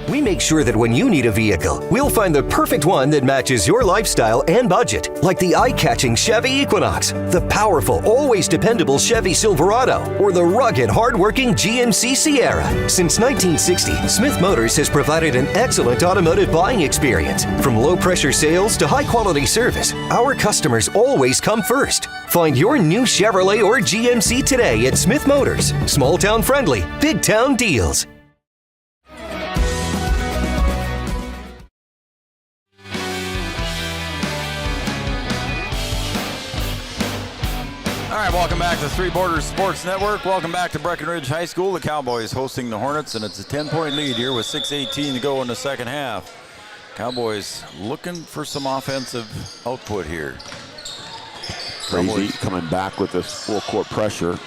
We make sure that when you need a vehicle, we'll find the perfect one that matches your lifestyle and budget. Like the eye-catching Chevy Equinox, the powerful, always dependable Chevy Silverado, or the rugged, hard-working GMC Sierra. Since 1960, Smith Motors has provided an excellent automotive buying experience. From low-pressure sales to high-quality service, our customers always come first. Find your new Chevrolet or GMC today at Smith Motors. Small-town friendly, big-town deals. All right, welcome back to Three Borders Sports Network. Welcome back to Breckenridge High School. The Cowboys hosting the Hornets, and it's a 10-point lead here with 6:18 to go in the second half. Cowboys looking for some offensive output here. Frazee coming back with this full-court pressure.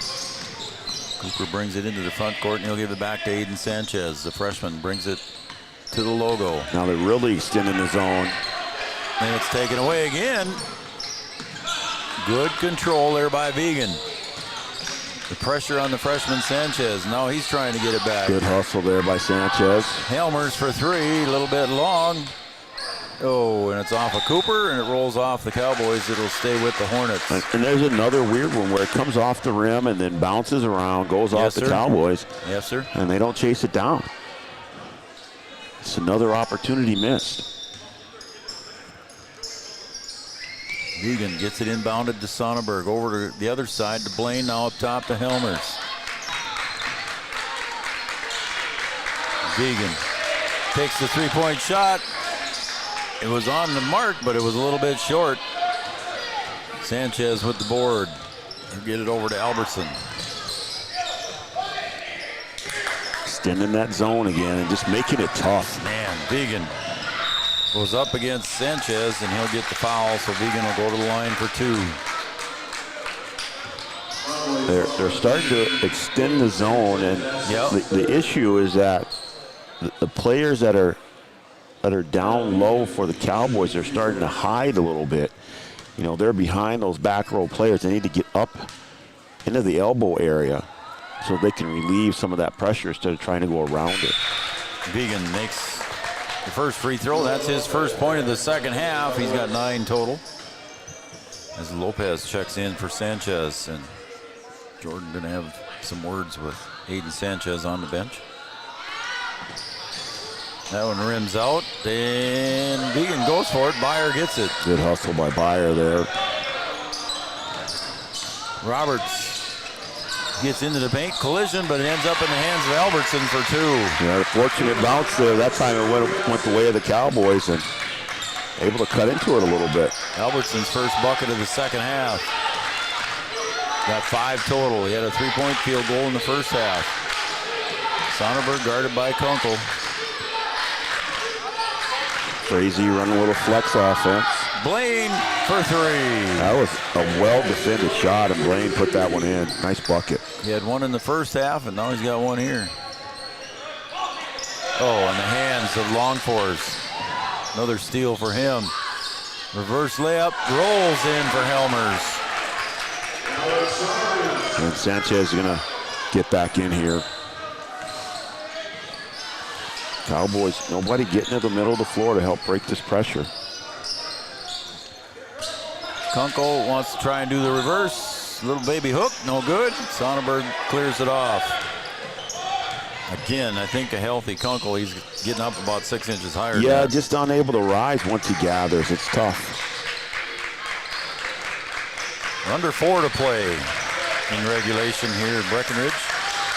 Cooper brings it into the front court, and he'll give it back to Aiden Sanchez. The freshman brings it to the logo. Now they're really extending the zone. And it's taken away again. Good control there by Vegan. The pressure on the freshman Sanchez. Now he's trying to get it back. Good hustle there by Sanchez. Helmers for three, a little bit long. Oh, and it's off of Cooper, and it rolls off the Cowboys. It'll stay with the Hornets. And there's another weird one where it comes off the rim and then bounces around, goes off the Cowboys. Yes, sir. And they don't chase it down. It's another opportunity missed. Vegan gets it inbounded to Sonnenberg. Over to the other side to Blaine. Now up top to Helmers. Vegan takes the three-point shot. It was on the mark, but it was a little bit short. Sanchez with the board. He'll get it over to Albertson. Extending that zone again and just making it tough. Man, Vegan goes up against Sanchez, and he'll get the foul, so Vegan will go to the line for two. They're starting to extend the zone, and the issue is that the players that are down low for the Cowboys are starting to hide a little bit. You know, they're behind those back row players. They need to get up into the elbow area so they can relieve some of that pressure instead of trying to go around it. Vegan makes the first free throw. That's his first point of the second half. He's got 9 total. As Lopez checks in for Sanchez, and Jordan going to have some words with Aiden Sanchez on the bench. That one rims out, and Vegan goes for it. Byer gets it. Good hustle by Byer there. Roberts gets into the paint, collision, but it ends up in the hands of Albertson for 2. Yeah, the fortunate bounce there. That time it went the way of the Cowboys and able to cut into it a little bit. Albertson's first bucket of the second half. Got 5 total. He had a 3-point field goal in the first half. Sonnenberg guarded by Kunkel. Frazee running a little flex offense. Blaine for 3. That was a well-defended shot, and Blaine put that one in. Nice bucket. He had one in the first half, and now he's got one here. Oh, in the hands of Longforce. Another steal for him. Reverse layup, rolls in for Helmers. And Sanchez is going to get back in here. Cowboys, nobody getting to the middle of the floor to help break this pressure. Kunkel wants to try and do the reverse. Little baby hook, no good. Sonnenberg clears it off. Again, I think a healthy Kunkel, he's getting up about 6 inches higher. Yeah, just unable to rise once he gathers. It's tough. Under 4 to play in regulation here at Breckenridge.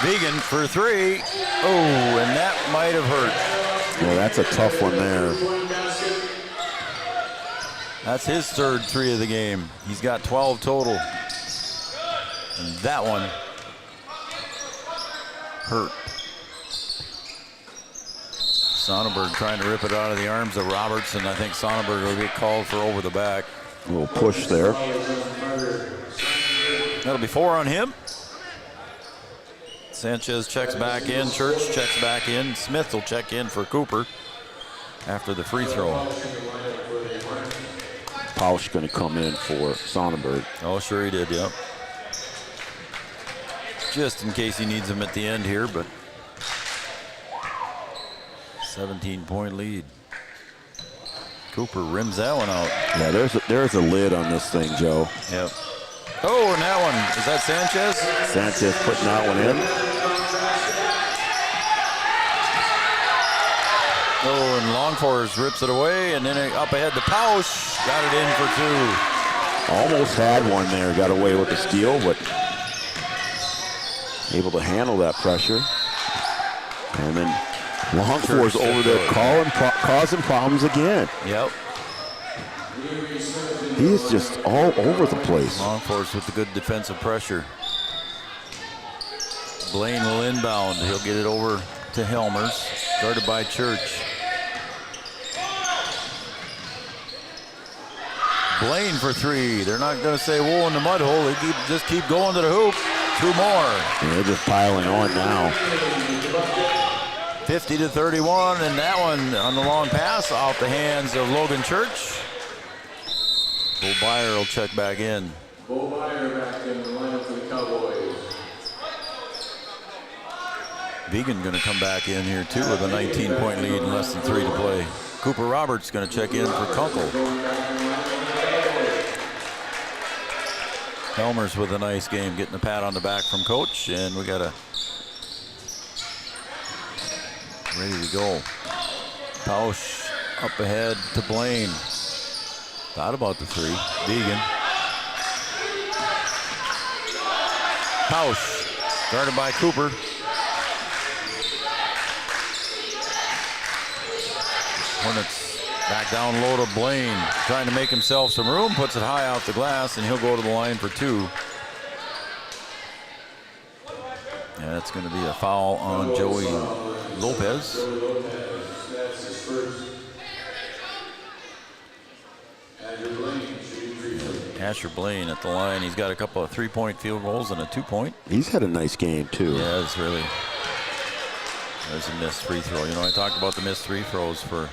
Vegan for 3. Oh, and that might have hurt. Yeah, that's a tough one there. That's his third 3 of the game. He's got 12 total. And that one hurt. Sonnenberg trying to rip it out of the arms of Robertson. I think Sonnenberg will get called for over the back. A little push there. That'll be 4 on him. Sanchez checks back in. Church checks back in. Smith will check in for Cooper after the free throw. Pausch going to come in for Sonnenberg. Oh, sure he did, yep. Just in case he needs him at the end here, but 17-point lead. Cooper rims that one out. Yeah, there's a lid on this thing, Joe. Yep. Oh, and that one, is that Sanchez? Sanchez putting that one in. Oh, and Longforce rips it away, and then up ahead to Pausch. Got it in for 2. Almost had one there, got away with the steal, but able to handle that pressure. And then Longforce over there causing problems again. Yep. He is just all over the place. Longforce with the good defensive pressure. Blaine will inbound. He'll get it over to Helmers, guarded by Church. Blaine for 3. They're not going to say whoa in the mud hole. They just keep going to the hoop. 2 more. Yeah, they're just piling on now. 50-31, and that one on the long pass off the hands of Logan Church. Bo Byer will check back in. Bo Byer back in the lineup for the Cowboys. Vegan going to come back in here too with a 19-point lead and less than 3 to play. Cooper Roberts going to check in for Kunkel. Helmers with a nice game, getting a pat on the back from coach, and we got a ready to go. Pausch up ahead to Blaine. Thought about the 3. Vegan. Pausch guarded by Cooper. Hornets back down low to Blaine, trying to make himself some room, puts it high off the glass, and he'll go to the line for 2. Yeah, that's going to be a foul on Joey Lopez. Asher Blaine at the line. He's got a couple of 3-point field goals and a 2-point. He's had a nice game too. Yeah, it's really. There's a missed free throw. You know, I talked about the missed free throws for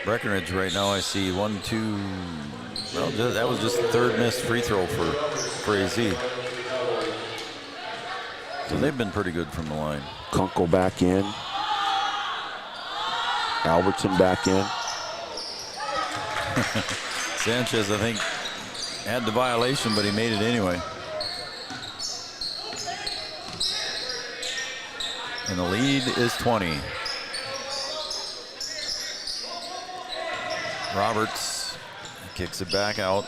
Breckenridge. Right now I see 1, 2. Well, that was just the 3rd missed free throw for Frazee. So they've been pretty good from the line. Kunkel back in. Albertson back in. Sanchez, I think, had the violation, but he made it anyway. And the lead is 20. Roberts kicks it back out.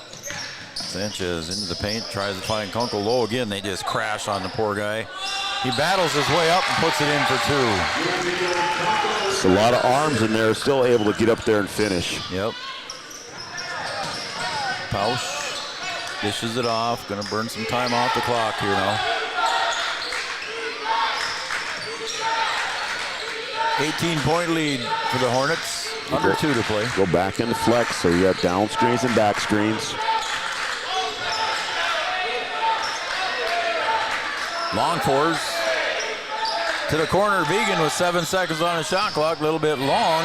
Sanchez into the paint, tries to find Kunkel low again. They just crash on the poor guy. He battles his way up and puts it in for 2. It's a lot of arms in there, still able to get up there and finish. Yep. Pausch dishes it off. Going to burn some time off the clock here now. 18-point lead for the Hornets. Under 2 to play. Go back into flex, so you got down screens and back screens. Long fours to the corner. Vegan with 7 seconds on the shot clock, a little bit long.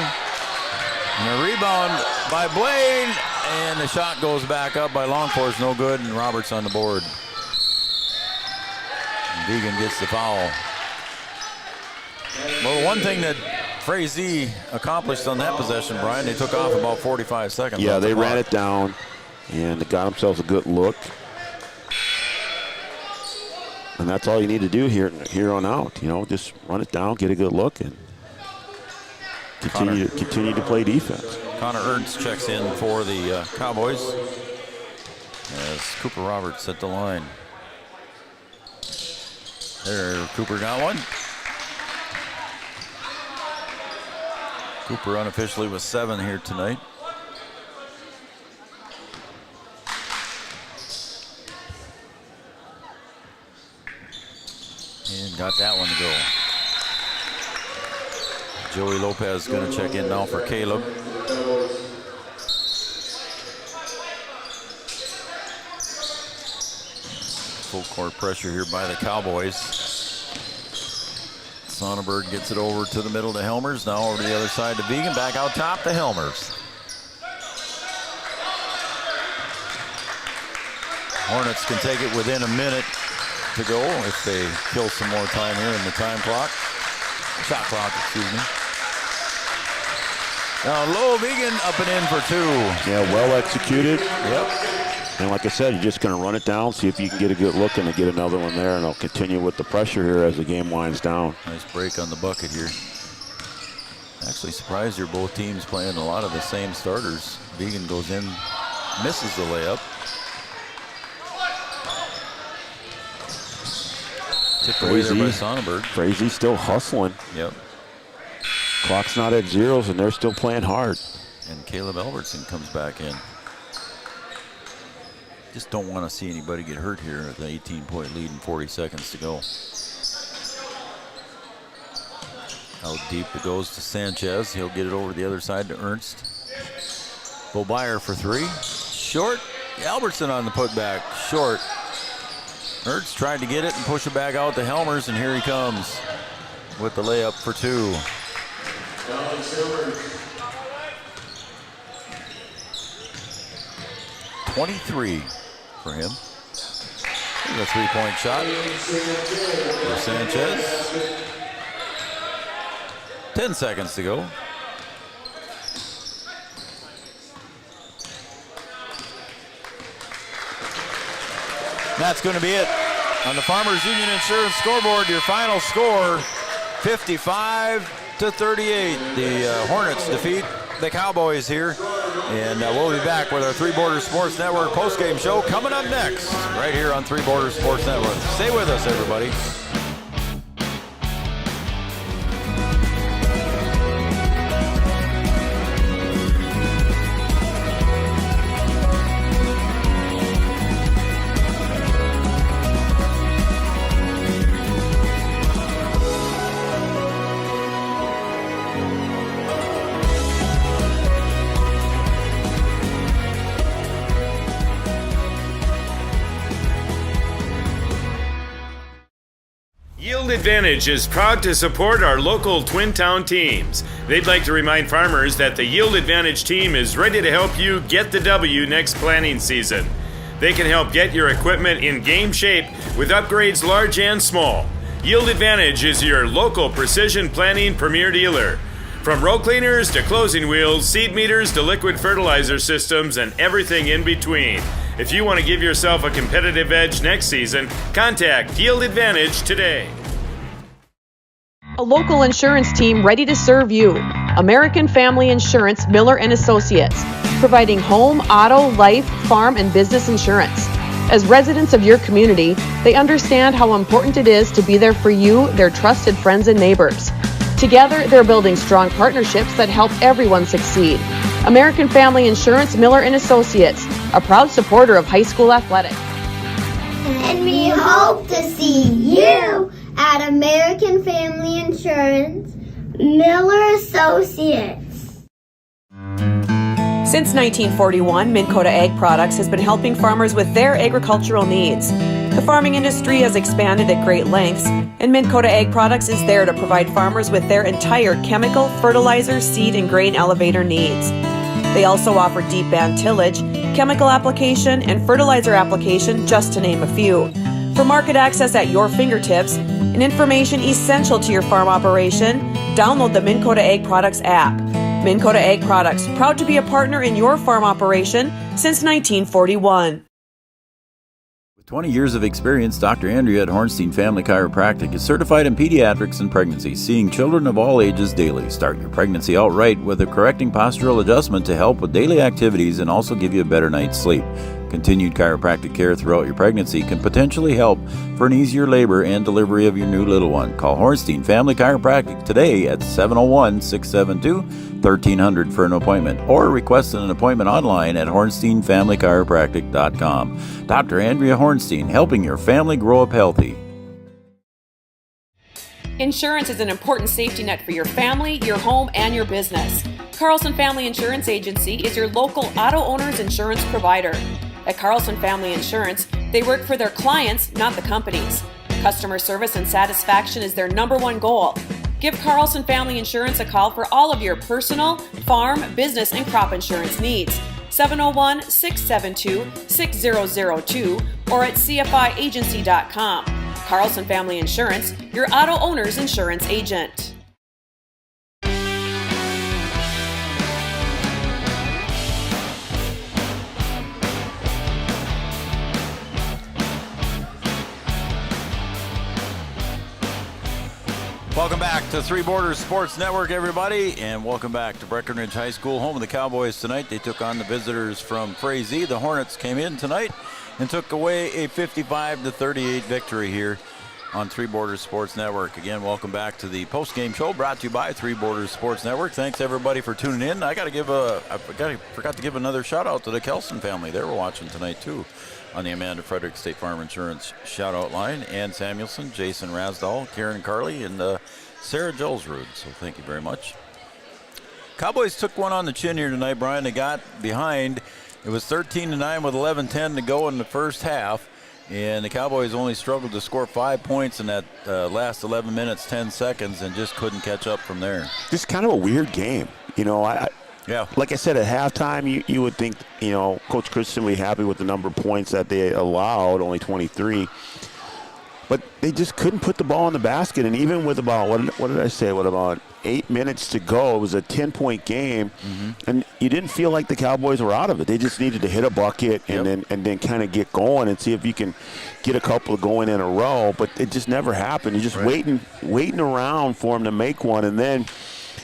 And a rebound by Blaine, and the shot goes back up by Longforce, no good, and Roberts on the board. And Vegan gets the foul. Well, one thing that Frazee accomplished on that possession, Brian, they took off about 45 seconds. Yeah, they ran it down, and they got themselves a good look. And that's all you need to do here on out. You know, just run it down, get a good look, and continue to play defense. Connor Ernst checks in for the Cowboys as Cooper Roberts at the line. There, Cooper got one. Cooper unofficially with 7 here tonight. And got that one to go. Joey Lopez going to check in now for Caleb. Full court pressure here by the Cowboys. Sonnenberg gets it over to the middle to Helmers. Now over to the other side to Vegan. Back out top to Helmers. Hornets can take it within a minute to go if they kill some more time here in the time clock. Shot clock, excuse me. Now low Vegan up and in for 2. Yeah, well executed. Yep. And like I said, you're just going to run it down, see if you can get a good look and get another one there, and they'll continue with the pressure here as the game winds down. Nice break on the bucket here. Actually surprised you're both teams playing a lot of the same starters. Vegan goes in, misses the layup. Tipped away there by Sonnenberg. Frazee still hustling. Yep. Clock's not at zeros, and they're still playing hard. And Caleb Albertson comes back in. Just don't want to see anybody get hurt here at the 18-point lead and 40 seconds to go. Out deep it goes to Sanchez. He'll get it over the other side to Ernst. Bobeyer for 3. Short. Albertson on the putback. Short. Ernst tried to get it and push it back out to Helmers, and here he comes with the layup for 2. 23 for him. There's a 3-point shot for Sanchez. 10 seconds to go. That's going to be it on the Farmers Union Insurance scoreboard. Your final score, 55-38. The Hornets defeat the Cowboys here. And we'll be back with our Three Borders Sports Network postgame show coming up next, right here on Three Borders Sports Network. Stay with us, everybody. Advantage is proud to support our local Twin Town teams. They'd like to remind farmers that the Yield Advantage team is ready to help you get the W next planting season. They can help get your equipment in game shape with upgrades large and small. Yield Advantage is your local precision planting premier dealer. From row cleaners to closing wheels, seed meters to liquid fertilizer systems, and everything in between. If you want to give yourself a competitive edge next season, contact Yield Advantage today. A local insurance team ready to serve you. American Family Insurance, Miller & Associates, providing home, auto, life, farm, and business insurance. As residents of your community, they understand how important it is to be there for you, their trusted friends and neighbors. Together, they're building strong partnerships that help everyone succeed. American Family Insurance, Miller & Associates, a proud supporter of high school athletics. And we hope to see you at American Family Insurance, Miller Associates. Since 1941, Minn Kota Ag Products has been helping farmers with their agricultural needs. The farming industry has expanded at great lengths, and Minn Kota Ag Products is there to provide farmers with their entire chemical, fertilizer, seed, and grain elevator needs. They also offer deep band tillage, chemical application, and fertilizer application, just to name a few. For market access at your fingertips and information essential to your farm operation, download the Minn Kota Ag Products app. Minn Kota Ag Products, proud to be a partner in your farm operation since 1941. With 20 years of experience, Dr. Andrea at Hornstein Family Chiropractic is certified in pediatrics and pregnancy, seeing children of all ages daily. Start your pregnancy out right with a correcting postural adjustment to help with daily activities and also give you a better night's sleep. Continued chiropractic care throughout your pregnancy can potentially help for an easier labor and delivery of your new little one. Call Hornstein Family Chiropractic today at 701-672-1300 for an appointment, or request an appointment online at hornsteinfamilychiropractic.com. Dr. Andrea Hornstein, helping your family grow up healthy. Insurance is an important safety net for your family, your home, and your business. Carlson Family Insurance Agency is your local auto owner's insurance provider. At Carlson Family Insurance, they work for their clients, not the companies. Customer service and satisfaction is their #1 goal. Give Carlson Family Insurance a call for all of your personal, farm, business, and crop insurance needs. 701-672-6002 or at cfiagency.com. Carlson Family Insurance, your auto owner's insurance agent. Welcome back to Three Borders Sports Network, everybody, and welcome back to Breckenridge High School, home of the Cowboys tonight. They took on the visitors from Frazee. The Hornets came in tonight and took away a 55-38 victory here on Three Borders Sports Network. Again, welcome back to the post-game show brought to you by Three Borders Sports Network. Thanks everybody for tuning in. I forgot to give another shout out to the Kelson family. They were watching tonight too on the Amanda Frederick State Farm Insurance shout out line. Ann Samuelson, Jason Rasdall, Karen Carley, and Sarah Jolsrud. So thank you very much. Cowboys took one on the chin here tonight, Brian. They got behind. It was 13-9 with 11:10 to go in the first half. And the Cowboys only struggled to score 5 points in that last 11 minutes, 10 seconds, and just couldn't catch up from there. Just kind of a weird game. You know, like I said, at halftime, you would think, you know, Coach Christensen would be happy with the number of points that they allowed, only 23. But they just couldn't put the ball in the basket. And even with about, what did I say, about 8 minutes to go, it was a 10-point game. Mm-hmm. And you didn't feel like the Cowboys were out of it. They just needed to hit a bucket and then kind of get going and see if you can get a couple going in a row. But it just never happened. You're just waiting around for them to make one. And then,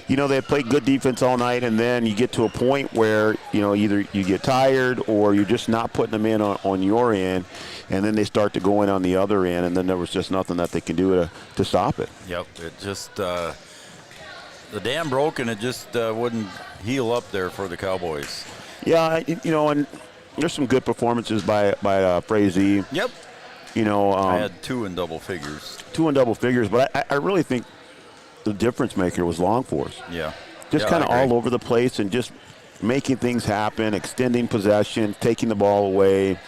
you know, they played good defense all night, and then you get to a point where, you know, either you get tired or you're just not putting them in on your end, and then they start to go in on the other end, and then there was just nothing that they can do to stop it. Yep, it just the dam broke, and it just wouldn't heal up there for the Cowboys. Yeah, you know, and there's some good performances by Frazee. Yep. You know, I had two in double figures. But I really think the difference maker was Longforce. Yeah. Just kind of all over the place and just making things happen, extending possession, taking the ball away.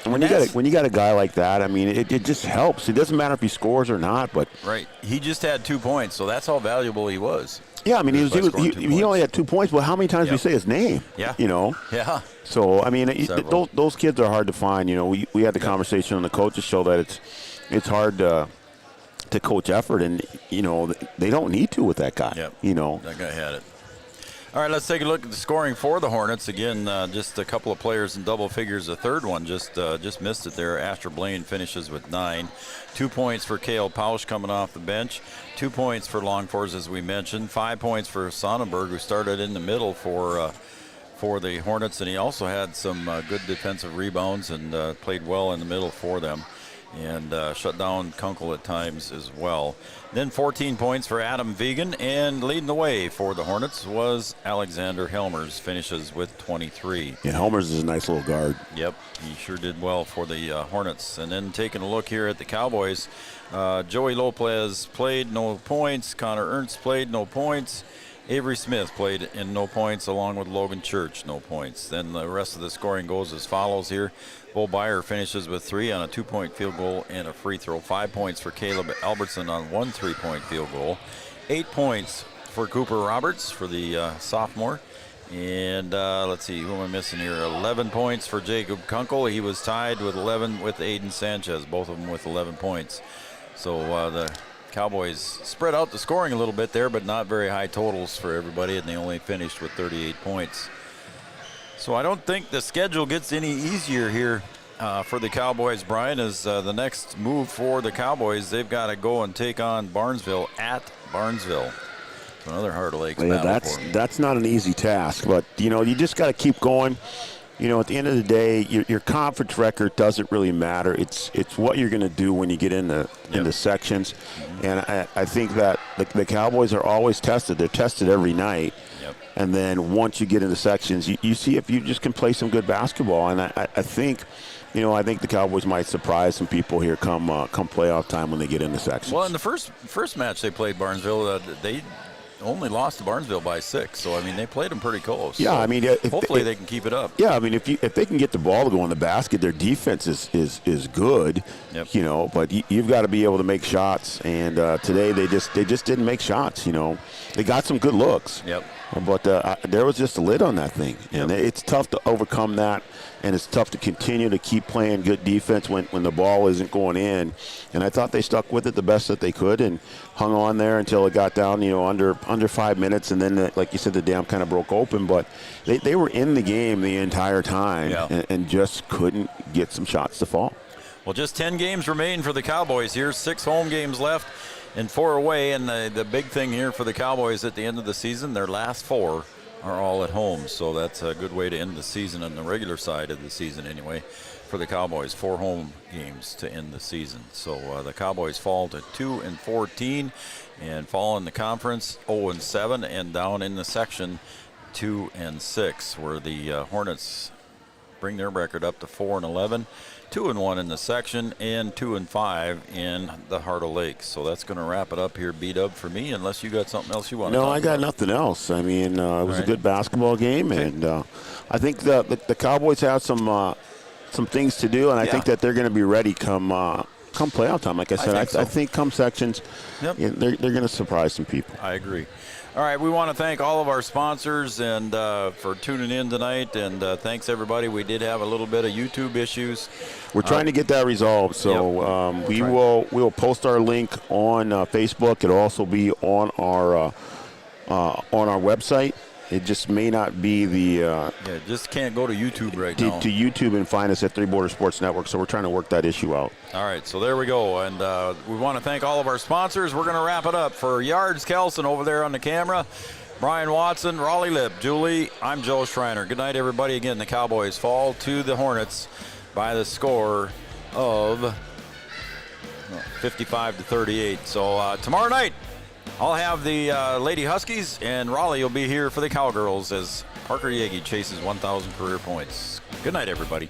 And when you got a guy like that, I mean, it just helps. It doesn't matter if he scores or not, but right. He just had 2 points, so that's how valuable he was. Yeah, I mean, he only had 2 points, but how many times do we say his name? Yeah. You know? Yeah. So, I mean, those kids are hard to find. You know, we had the conversation on the coaches show that it's hard to coach effort, and, you know, they don't need to with that guy. Yep. You know. That guy had it. All right, let's take a look at the scoring for the Hornets. Again, just a couple of players in double figures. The third one just missed it there. Asher Blaine finishes with 9. 2 points for Cale Pausch coming off the bench. 2 points for Longfors, as we mentioned. 5 points for Sonnenberg, who started in the middle for the Hornets, and he also had some good defensive rebounds and played well in the middle for them. And shut down Kunkel at times as well. Then 14 points for Adam Vegan, and leading the way for the Hornets was Alexander Helmers, finishes with 23. Yeah, Helmers is a nice little guard. Yep, he sure did well for the Hornets. And then taking a look here at the Cowboys, Joey Lopez played, no points. Connor Ernst played, no points. Avery Smith played in no points, along with Logan Church, no points. Then the rest of the scoring goes as follows here. Bo Byer finishes with 3 on a 2-point field goal and a free throw. 5 points for Caleb Albertson on 1 3-point field goal. 8 points for Cooper Roberts for the sophomore. And let's see, who am I missing here? 11 points for Jacob Kunkel. He was tied with 11 with Aiden Sanchez, both of them with 11 points. So the Cowboys spread out the scoring a little bit there, but not very high totals for everybody, and they only finished with 38 points. So I don't think the schedule gets any easier here for the Cowboys, Brian, as the next move for the Cowboys, they've got to go and take on Barnesville at Barnesville. So another Heart of Lakes battle for them. That's not an easy task, but, you just got to keep going. At the end of the day, your conference record doesn't really matter. It's what you're going to do when you get into sections. And I think that the Cowboys are always tested. They're tested every night. Yep. And then once you get into sections, you see if you just can play some good basketball. And I think, I think the Cowboys might surprise some people here come playoff time when they get into sections. Well, in the first match they played Barnesville, they only lost to Barnesville by 6, so they played them pretty close. Yeah, so hopefully they can keep it up. Yeah, if they can get the ball to go in the basket, their defense is good. Yep. But you've got to be able to make shots. And today they just didn't make shots. They got some good looks. Yep. But there was just a lid on that thing, and it's tough to overcome that, and it's tough to continue to keep playing good defense when the ball isn't going in. And I thought they stuck with it the best that they could and hung on there until it got down, under 5 minutes, and then, like you said, the dam kind of broke open. But they were in the game the entire time and just couldn't get some shots to fall. Well, just 10 games remain for the Cowboys here, 6 home games left and 4 away, and the big thing here for the Cowboys at the end of the season, their last 4 are all at home, so that's a good way to end the season on the regular side of the season anyway for the Cowboys. 4 home games to end the season. So the Cowboys fall to 2-14 and fall in the conference 0-7, and down in the section 2-6, where the Hornets bring their record up to 4-11. 2-1 in the section and 2-5 in the Heart of Lakes. So that's going to wrap it up here, B-Dub, for me, unless you got something else you want to talk about. No, I got nothing else. It was a good basketball game, and I think the Cowboys have some things to do, and I think that they're going to be ready come playoff time. Like I said, I think come sections, they're going to surprise some people. I agree. All right, we want to thank all of our sponsors and for tuning in tonight, and thanks everybody. We did have a little bit of YouTube issues. We're trying to get that resolved, so we will post our link on Facebook. It'll also be on our website. It just may not be the just can't go to YouTube right now. To YouTube and find us at Three Border Sports Network. So we're trying to work that issue out. All right, so there we go, and we want to thank all of our sponsors. We're going to wrap it up. For Yards Kelson over there on the camera, Brian Watson, Raleigh Lip, Julie, I'm Joe Schreiner. Good night, everybody. Again, the Cowboys fall to the Hornets by the score of 55-38. So tomorrow night, I'll have the Lady Huskies, and Raleigh will be here for the Cowgirls as Parker Yagi chases 1,000 career points. Good night, everybody.